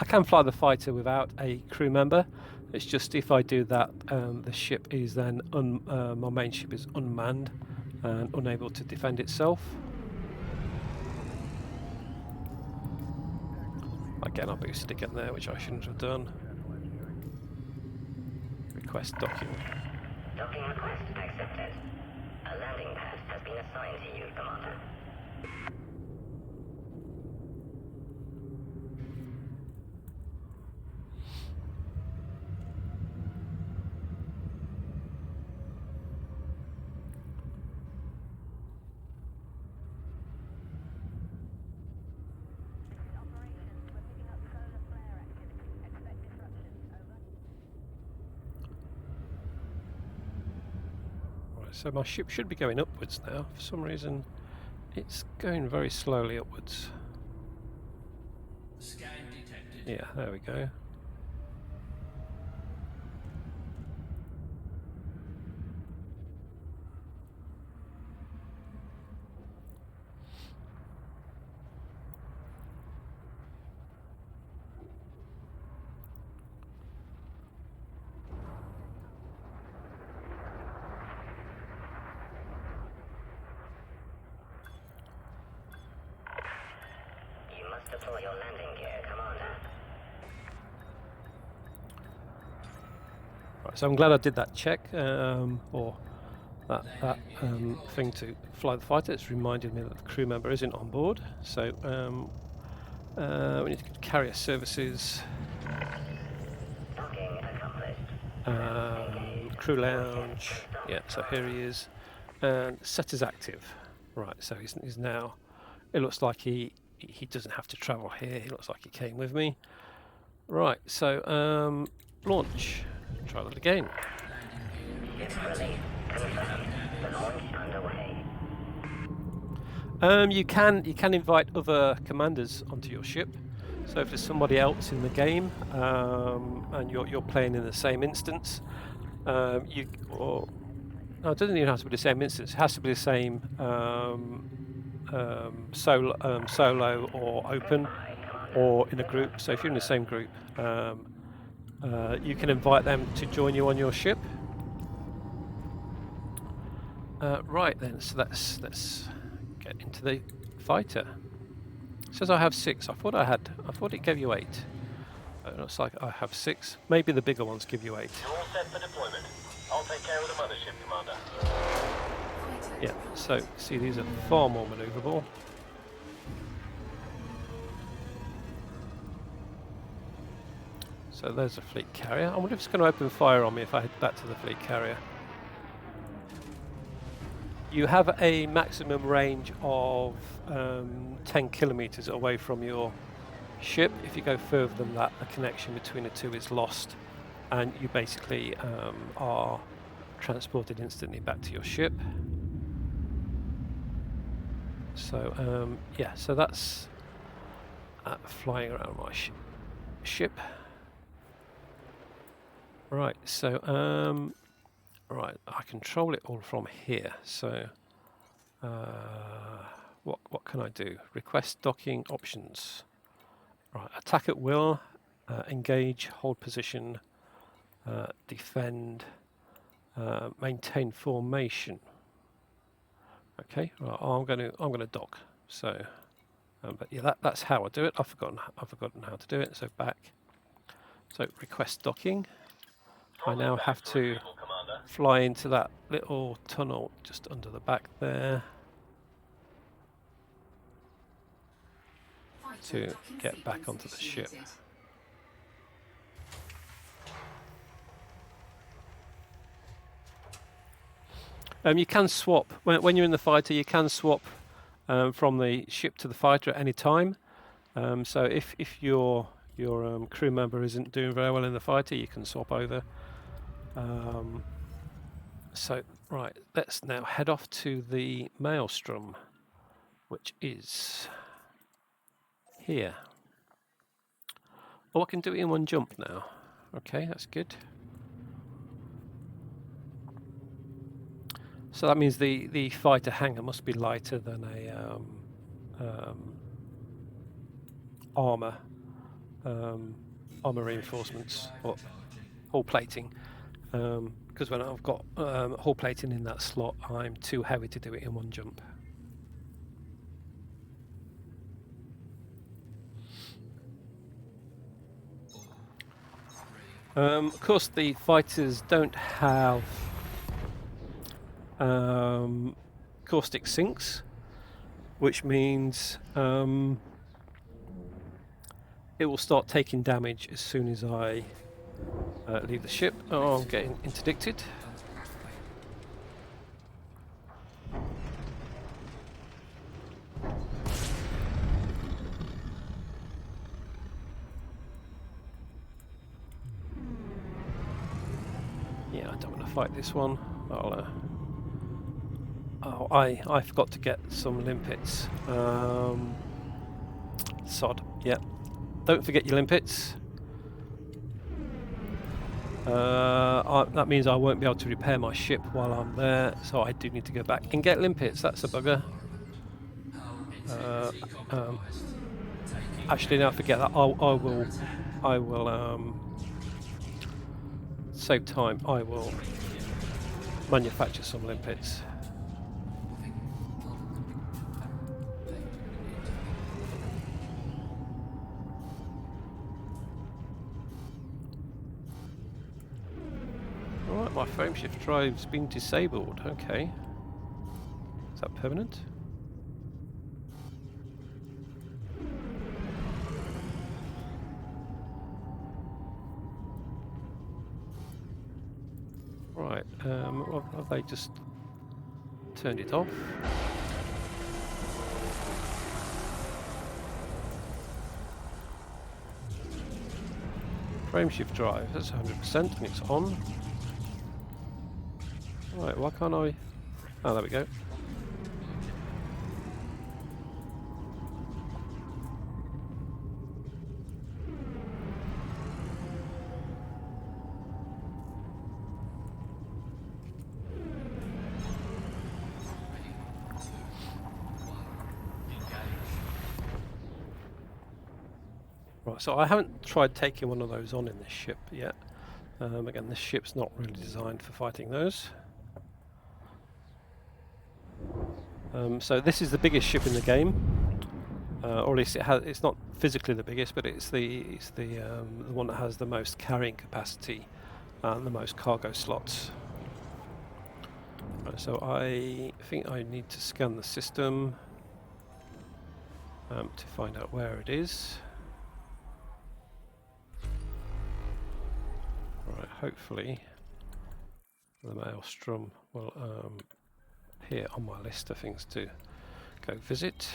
I can fly the fighter without a crew member. It's just if I do that, the ship is then my main ship is unmanned and unable to defend itself. Again, I boosted again there, which I shouldn't have done. Request document. Docking request accepted. A landing pad has been assigned to you, Commander. So my ship should be going upwards now. For some reason, it's going very slowly upwards. Scan detected. Yeah, there we go. Deploy your landing gear, Commander. Right, so I'm glad I did that check, or thing to fly the fighter. It's reminded me that the crew member isn't on board. So we need to get carrier services, Docking accomplished. crew lounge. Yeah, so here he is, and set is active. Right, so he's now. It looks like he doesn't have to travel here. He looks like he came with me. Right, so launch. Try that again. Ship release confirmed. The launch underway. You can invite other commanders onto your ship. So if there's somebody else in the game and you're playing in the same instance, no, it doesn't even have to be the same instance. It has to be the same solo or open or in a group. So if you're in the same group, you can invite them to join you on your ship. Right then, so let's get into the fighter. It says I have 6. I thought it gave you 8. It looks like I have 6. Maybe the bigger ones give you 8. You're all set for deployment. I'll take care of the mothership, Commander. Yeah, so see, these are far more manoeuvrable. So there's a fleet carrier. I wonder if it's going to open fire on me if I head back to the fleet carrier. You have a maximum range of 10 kilometers away from your ship. If you go further than that, the connection between the two is lost, and you basically are transported instantly back to your ship. So yeah, so that's flying around my ship. Right, so right, I control it all from here. So what can I do? Request docking options. Right, attack at will, engage, hold position, defend, maintain formation. Okay, well, I'm going to dock. So, but yeah, that's how I do it. I've forgotten how to do it. So back. So request docking. I now have to fly into that little tunnel just under the back there to get back onto the ship. You can swap when you're in the fighter. You can swap from the ship to the fighter at any time. So if your crew member isn't doing very well in the fighter, you can swap over. So right, let's now head off to the Maelstrom, which is here. Oh, I can do it in one jump now. Okay, that's good. So that means the fighter hangar must be lighter than a armor reinforcements or hull plating. Because when I've got hull plating in that slot, I'm too heavy to do it in one jump. Of course, the fighters don't have caustic sinks, which means it will start taking damage as soon as I leave the ship. Oh, I'm getting interdicted. Yeah, I don't want to fight this one. Oh, I forgot to get some limpets. Sod. Yeah. Don't forget your limpets. That means I won't be able to repair my ship while I'm there, so I do need to go back and get limpets. That's a bugger. Actually, no, forget that. I will save time. I will manufacture some limpets. my frameshift drive's been disabled. Okay. Is that permanent? Right, have they just turned it off? Frameshift drive, that's 100% and it's on. Right, why can't I... Oh, there we go. Right, so I haven't tried taking one of those on in this ship yet. Again, this ship's not really designed for fighting those. So this is the biggest ship in the game, or at least it's not physically the biggest, but it's the one that has the most carrying capacity and the most cargo slots. Right, so I think I need to scan the system to find out where it is. Right, hopefully the Maelstrom will appear on my list of things to go visit.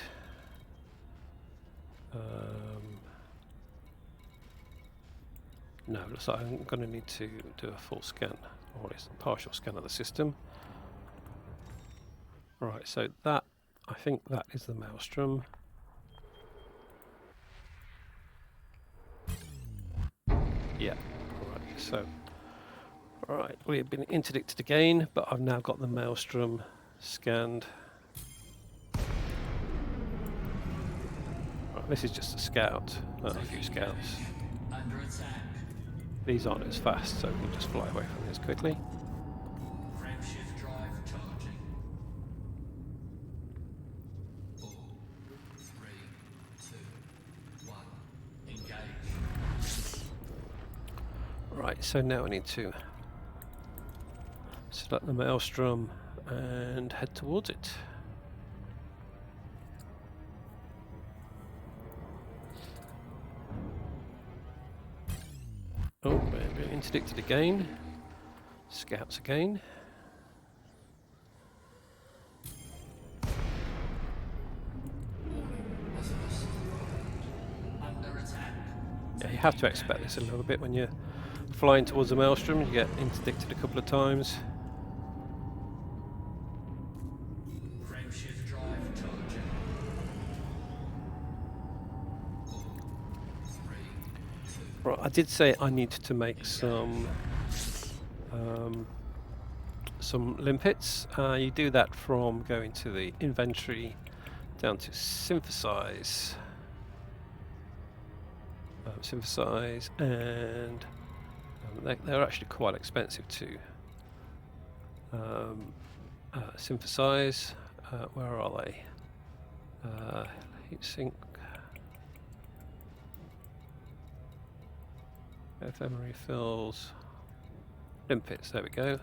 No, looks like I'm going to need to do a full scan, or at least a partial scan of the system. Right, so that, I think that is the Maelstrom. Yeah, right, so, right, we have been interdicted again, but I've now got the Maelstrom scanned. Right, this is just a scout, a few scouts. Under attack. These aren't as fast, so we can just fly away from this quickly. Frameshift drive charging. 4, 3, 2, 1. Engage. Right, so now I need to select the Maelstrom and head towards it. Oh, we're being interdicted again. Scouts again. Under attack. Yeah, you have to expect this a little bit when you're flying towards the Maelstrom. You get interdicted a couple of times. Frameshift drive charging. 4, 3, 2. Right, I did say I needed to make some limpets. You do that from going to the inventory down to synthesize. Synthesize, and they're actually quite expensive to synthesize. Where are they? Heatsink, FM refills, limpets. There we go.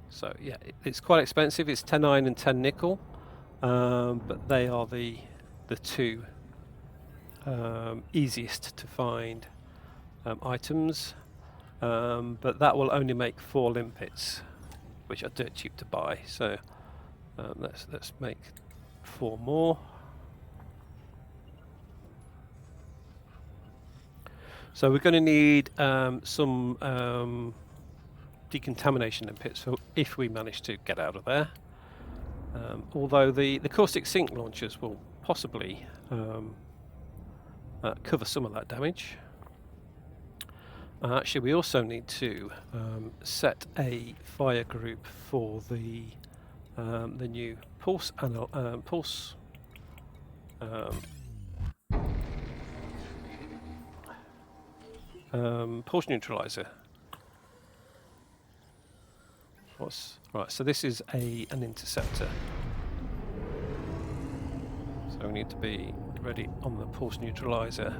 So yeah, it's quite expensive. It's 10 iron and 10 nickel, but they are the two easiest to find items. But that will only make 4 limpets, which are dirt cheap to buy. So let's make 4 more. So we're going to need some decontamination limpets if we manage to get out of there. Although the caustic sink launchers will possibly cover some of that damage. Actually, we also need to set a fire group for the new pulse pulse neutralizer. Right? So this is an interceptor. So we need to be ready on the pulse neutralizer.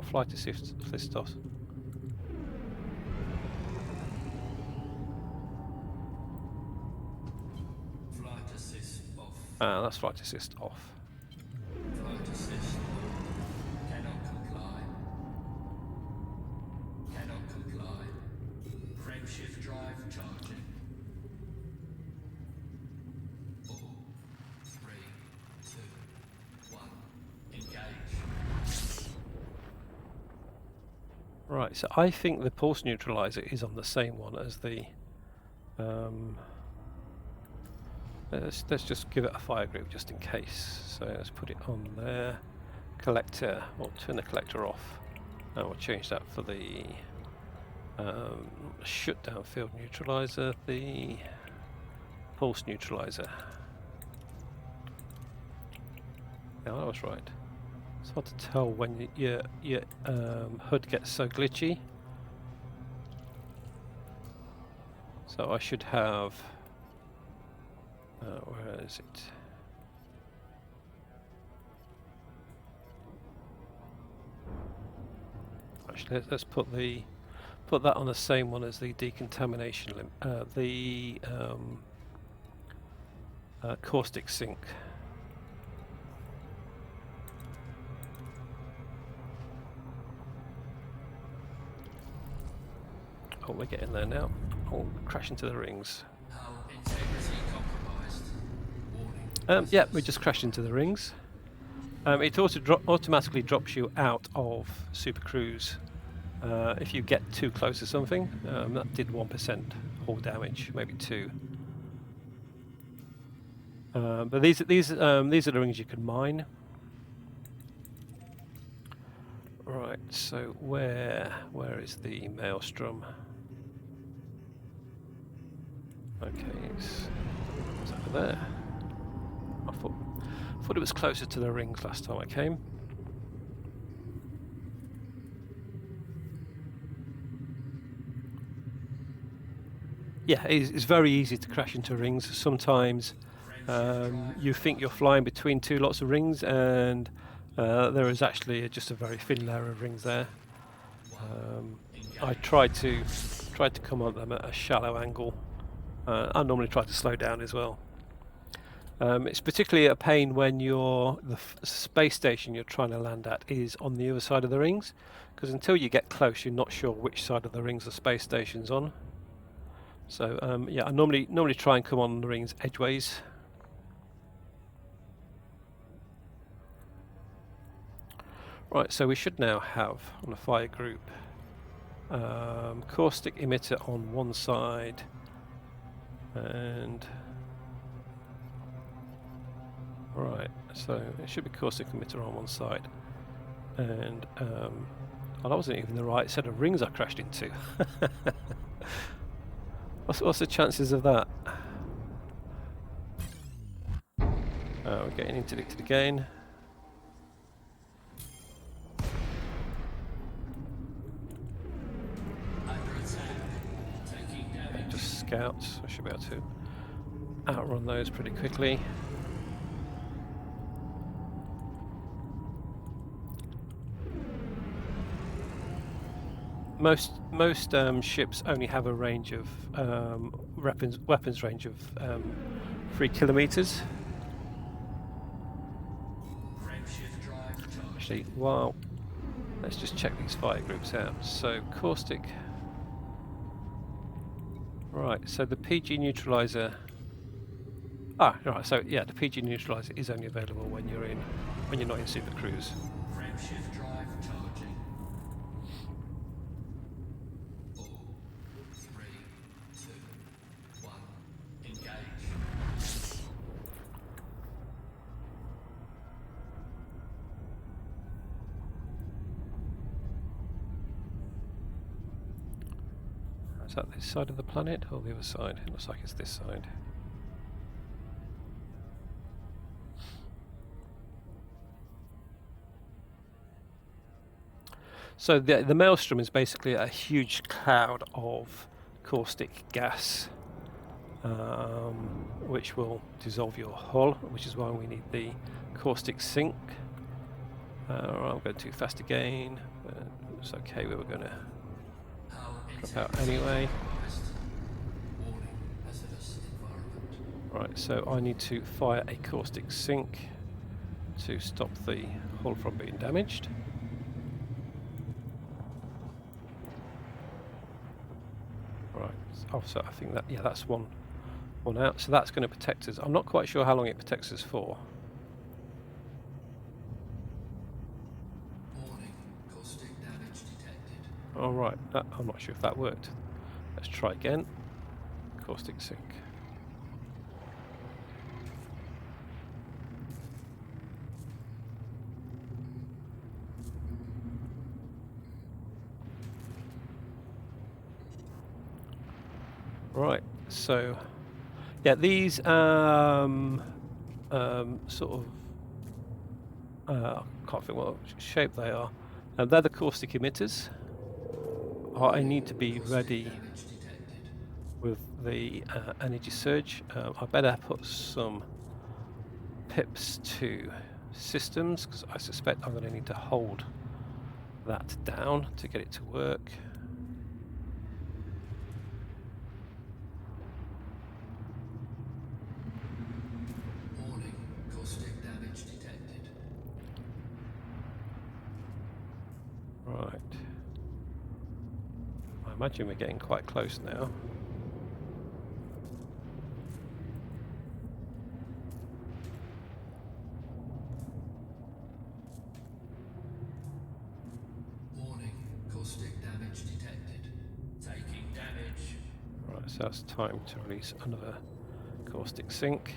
What flight assist off? Flight assist off. That's flight assist off. Flight assist on. Cannot comply. Cannot comply. Frameshift drive charging. 4, 3, 2, 1. Engage. Right, so I think the pulse neutralizer is on the same one as the. Let's just give it a fire group just in case. So let's put it on there. Collector. We'll turn the collector off, and we'll change that for the shutdown field neutralizer. The pulse neutralizer. Yeah, that was right. It's hard to tell when your HUD gets so glitchy. So I should have. Where is it? Actually, let's put that on the same one as the decontamination the caustic sink. Oh, we're getting there now. Oh, crash into the rings. Hull integrity compromised. Warning. Yeah, we just crashed into the rings. It automatically drops you out of Super Cruise if you get too close to something. That did 1% hull damage, maybe 2. But these are the rings you can mine. Right. So where is the maelstrom? Okay, it's over there. I thought it was closer to the rings last time I came. Yeah, it's very easy to crash into rings. Sometimes you think you're flying between two lots of rings, and there is actually just a very thin layer of rings there. I tried to come on them at a shallow angle. I normally try to slow down as well. It's particularly a pain when the space station you're trying to land at is on the other side of the rings, because until you get close, you're not sure which side of the rings the space station's on. So yeah, I normally try and come on the rings edgeways. Right, so we should now have on the fire group caustic emitter on one side, and right, so it should be caustic emitter on one side, and well, that wasn't even the right set of rings I crashed into. What's the chances of that? We're getting interdicted again. Just scouts, I should be able to outrun those pretty quickly. Most ships only have a range of weapons range of 3 kilometers. Actually, well, let's just check these fire groups out. So caustic. Right. So the PG neutralizer. Ah, right. So yeah, the PG neutralizer is only available when you're not in Super Cruise. Frameshift drive charging. 4, 3, 2, 1. Engage. Is that this side of the planet or the other side? It looks like it's this side. So the maelstrom is basically a huge cloud of caustic gas, which will dissolve your hull, which is why we need the caustic sink. I'm going too fast again. It's okay, we were going to Hull drop out integrity anyway. compromised. Warning, hazardous environment. Right, so I need to fire a caustic sink to stop the hull from being damaged. Right, oh, so I think that, yeah, that's one out. So that's going to protect us. I'm not quite sure how long it protects us for. Warning, caustic damage detected. All right, I'm not sure if that worked. Let's try again. Caustic sink. Right, so yeah, these sort of I can't think what shape they are. They're the caustic emitters. I need to be ready Damage detected. with the energy surge. I better put some pips to systems because I suspect I'm going to need to hold that down to get it to work. Warning, caustic damage detected. Right. I imagine we're getting quite close now. Warning, caustic damage detected. Taking damage. Right, so it's time to release another caustic sink.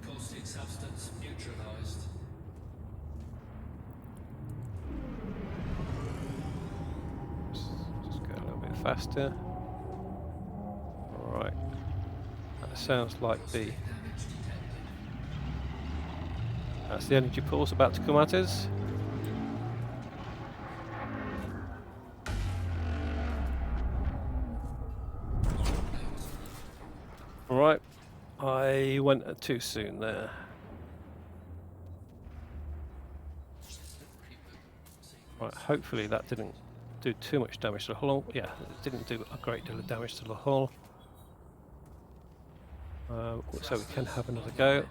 Caustic substance neutralized. Just go a little bit faster. Right. That sounds like the Caustic damage detected. that's the energy pulse about to come at us. Right. I went too soon there. Right, hopefully that didn't do too much damage to the hull. Yeah, it didn't do a great deal of damage to the hull. So we can have another go.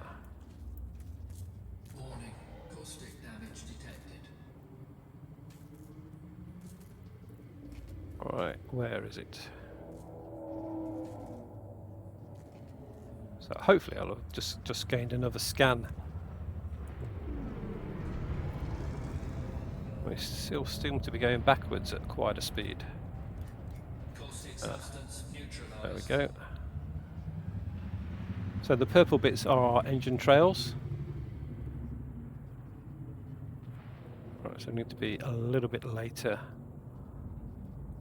Warning, caustic damage detected. Right, where is it? So hopefully I'll have just gained another scan. We still seem to be going backwards at quite a speed. Caustic substance There we neutralized. go. So the purple bits are our engine trails. Right, so I need to be a little bit later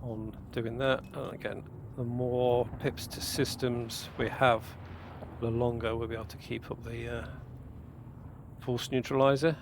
on doing that. And again, the more pips to systems we have, the longer we'll be able to keep up the Pulse Neutraliser.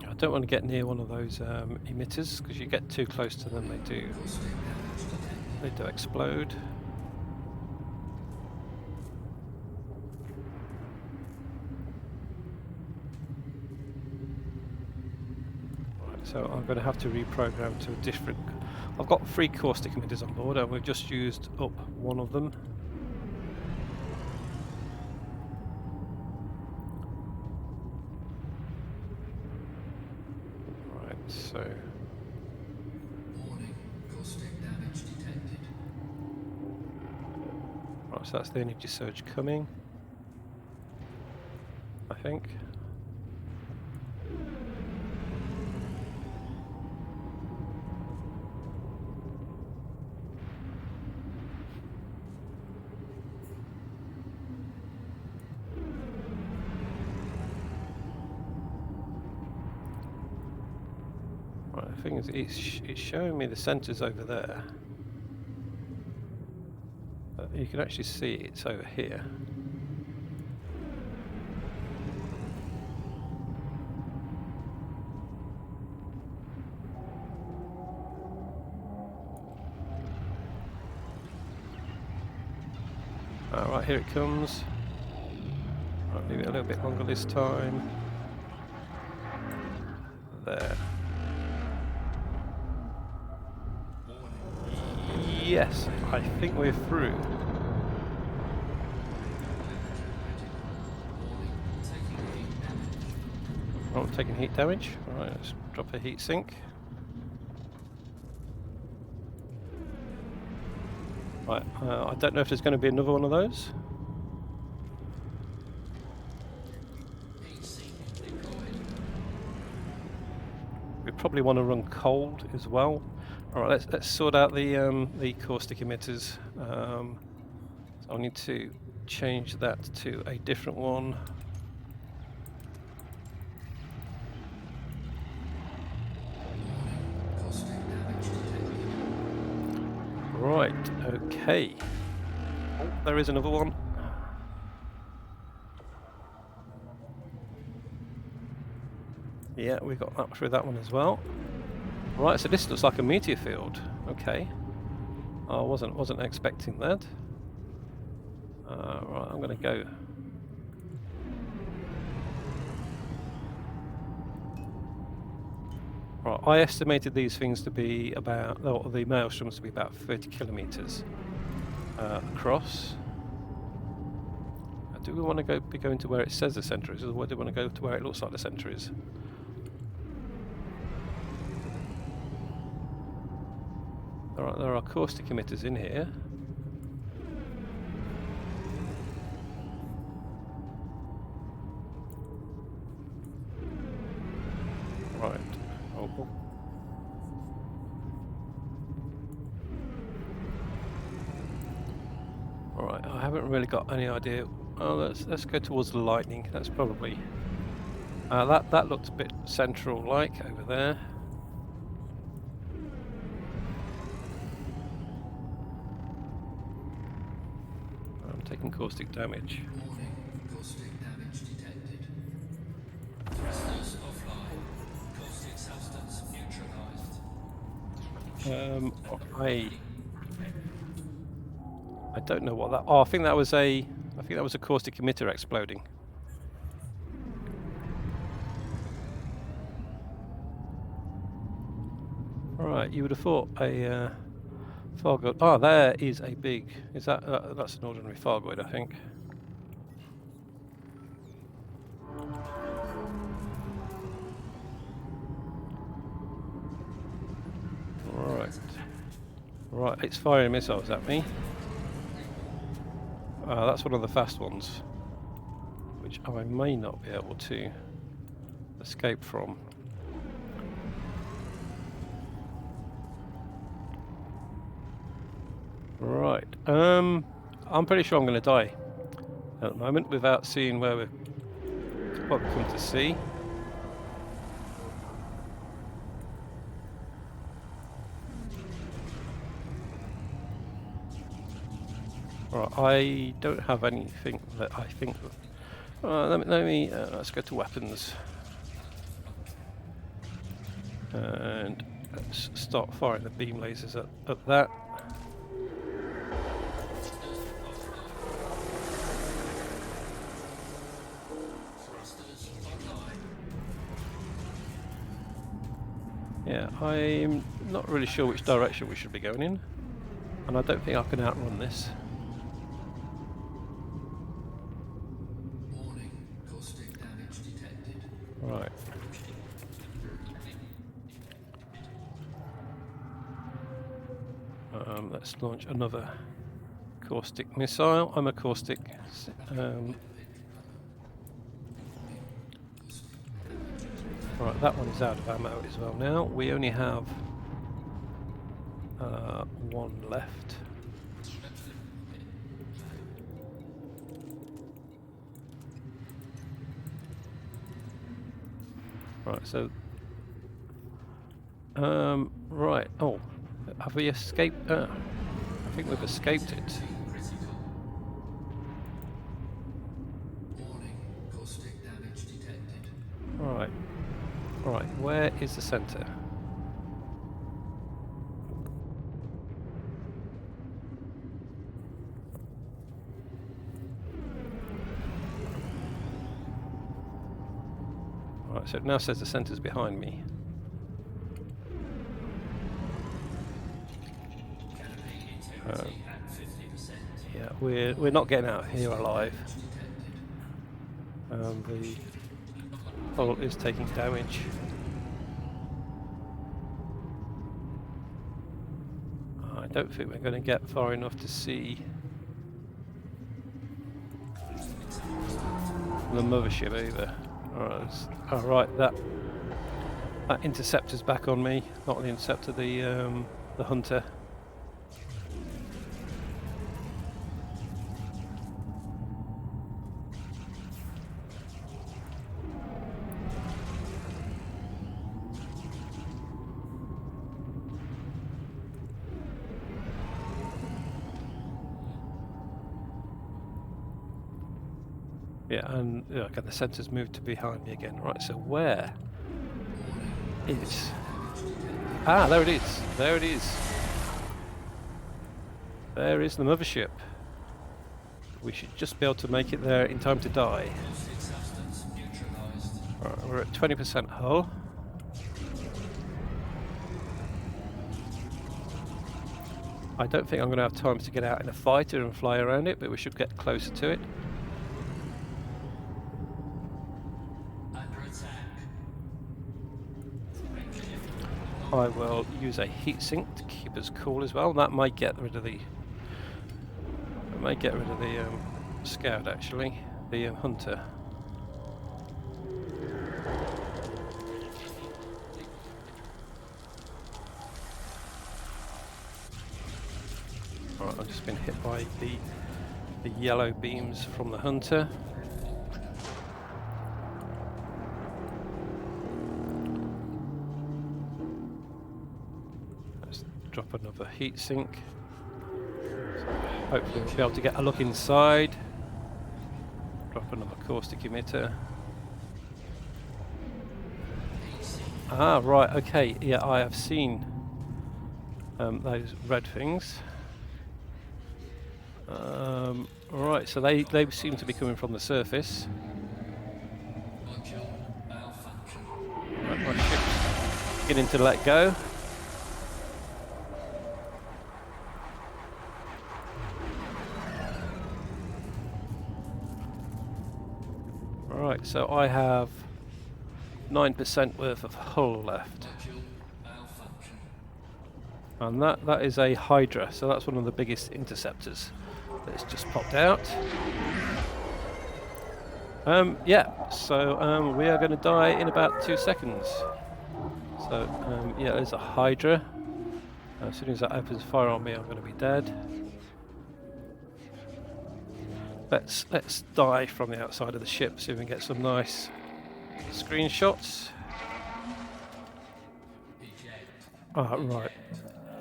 I don't want to get near one of those emitters because you get too close to them, they do explode. Right, so I'm going to have to reprogram to a different. I've got 3 caustic emitters on board and we've just used up one of them. Right, so Warning, caustic damage detected. right, so that's the energy surge coming, I think. Right, thing is, it's showing me the centres over there. But you can actually see it's over here. Right, here it comes. Right, leave it a little bit longer this time. There. Yes, I think we're through. Oh, taking heat damage. Right, let's drop a heat sink. Right, I don't know if there's going to be another one of those. We probably want to run cold as well. All right, let's sort out the caustic emitters. So I'll need to change that to a different one. Right, okay. Oh, there is another one. Yeah, we got that through that one as well. Right, so this looks like a meteor field. Okay. I wasn't expecting that. Right, I'm going to go. Right, I estimated these things to be about, or the maelstroms to be about 30 kilometers across. Do we want to be going to where it says the centre is, or do we want to go to where it looks like the centre is? There are caustic emitters in here. Right. Oh. Alright, I haven't really got any idea. Oh, let's go towards the lightning. That's probably that looked a bit central-like over there. I'm taking caustic damage. Warning, caustic damage detected. Thrusters offline. Caustic substance neutralized. I don't know what that. Oh, I think that was a caustic emitter exploding. All right, you would have thought a Thargoid. Oh, there is a big. Is that that's an ordinary Thargoid, I think. Right, it's firing missiles at me. That's one of the fast ones, which I may not be able to escape from. Right, I'm pretty sure I'm going to die at the moment without seeing what we come to see. Right, I don't have anything that I think. Let's go to weapons and let's start firing the beam lasers at that. Yeah, I'm not really sure which direction we should be going in, and I don't think I can outrun this. Warning, caustic damage detected. Right. Let's launch another caustic missile. I'm a caustic. Right, that one's out of ammo as well now. We only have one left. Right, so Right. Oh, have we escaped? I think we've escaped it. Critical. Warning, caustic damage detected. Right. Right. Where is the centre? Right. So it now says the centre's behind me. Canopy integrity at 50%. Yeah, we're not getting out of here alive. Detected. The hull is taking damage. I don't think we're going to get far enough to see the mothership either. Alright, that interceptor's back on me. Not the interceptor, the hunter. Yeah, and okay, the centre's moved to behind me again. Right, so where is... Ah, there it is. There it is. There is the mothership. We should just be able to make it there in time to die. Caustic substance neutralized. Right, we're at 20% hull. I don't think I'm going to have time to get out in a fighter and fly around it, but we should get closer to it. Under attack. I will use a heatsink to keep us cool as well. That might get rid of the... scout actually, the hunter. Alright, I've just been hit by the yellow beams from the hunter. Let's drop another heatsink. Hopefully we'll be able to get a look inside. Drop another caustic emitter. Ah, right, okay, yeah, I have seen those red things. Right, so they seem to be coming from the surface. Module malfunction. Right, my ship's beginning to let go. Right, so I have 9% worth of hull left. Module malfunction. And that is a Hydra, so that's one of the biggest interceptors that's just popped out. Yeah, so we are going to die in about 2 seconds. So yeah, there's a Hydra. As soon as that opens fire on me, I'm going to be dead. Let's die from the outside of the ship, see if we can get some nice screenshots. Eject. Ah, right.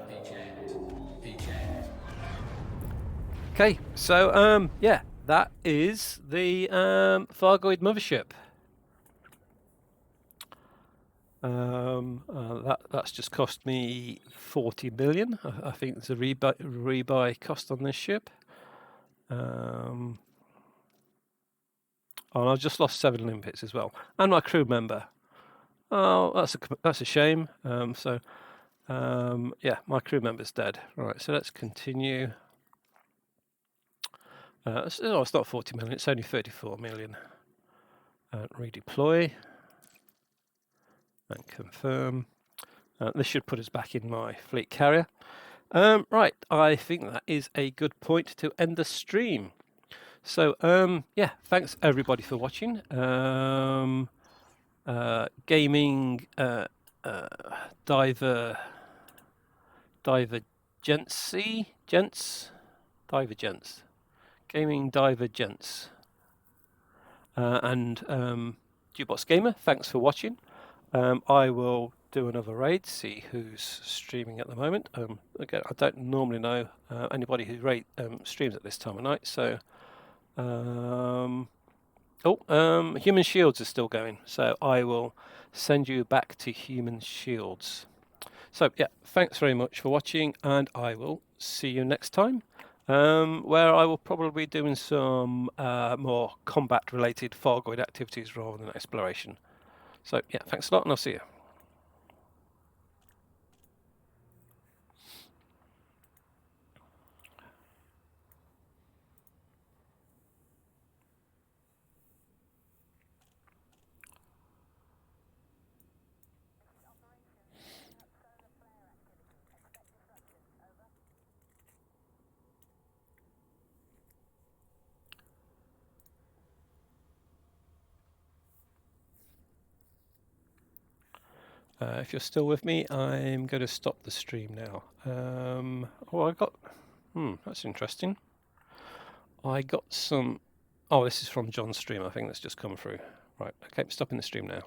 Eject. Eject. Okay, so yeah, that is the Thargoid mothership. That's just cost me 40 million. I think there's a rebuy cost on this ship. And I've just lost 7 limpets as well, and my crew member. Oh, that's a shame. Yeah, my crew member's dead. Right, so let's continue. It's not 40 million, it's only 34 million. Redeploy and confirm. This should put us back in my fleet carrier. Right, I think that is a good point to end the stream. So, yeah, thanks everybody for watching. Gaming Divergence, Gaming Divergence, and Jukebox Gamer, thanks for watching. I will do another raid, see who's streaming at the moment. Again, I don't normally know anybody who streams at this time of night, so Human Shields is still going, so I will send you back to Human Shields. So yeah, thanks very much for watching, and I will see you next time, where I will probably be doing some more combat-related Thargoid activities rather than exploration. So yeah, thanks a lot, and I'll see you. If you're still with me, I'm going to stop the stream now. That's interesting. I got some... Oh, this is from John's stream. I think that's just come through. Right, okay, stopping the stream now.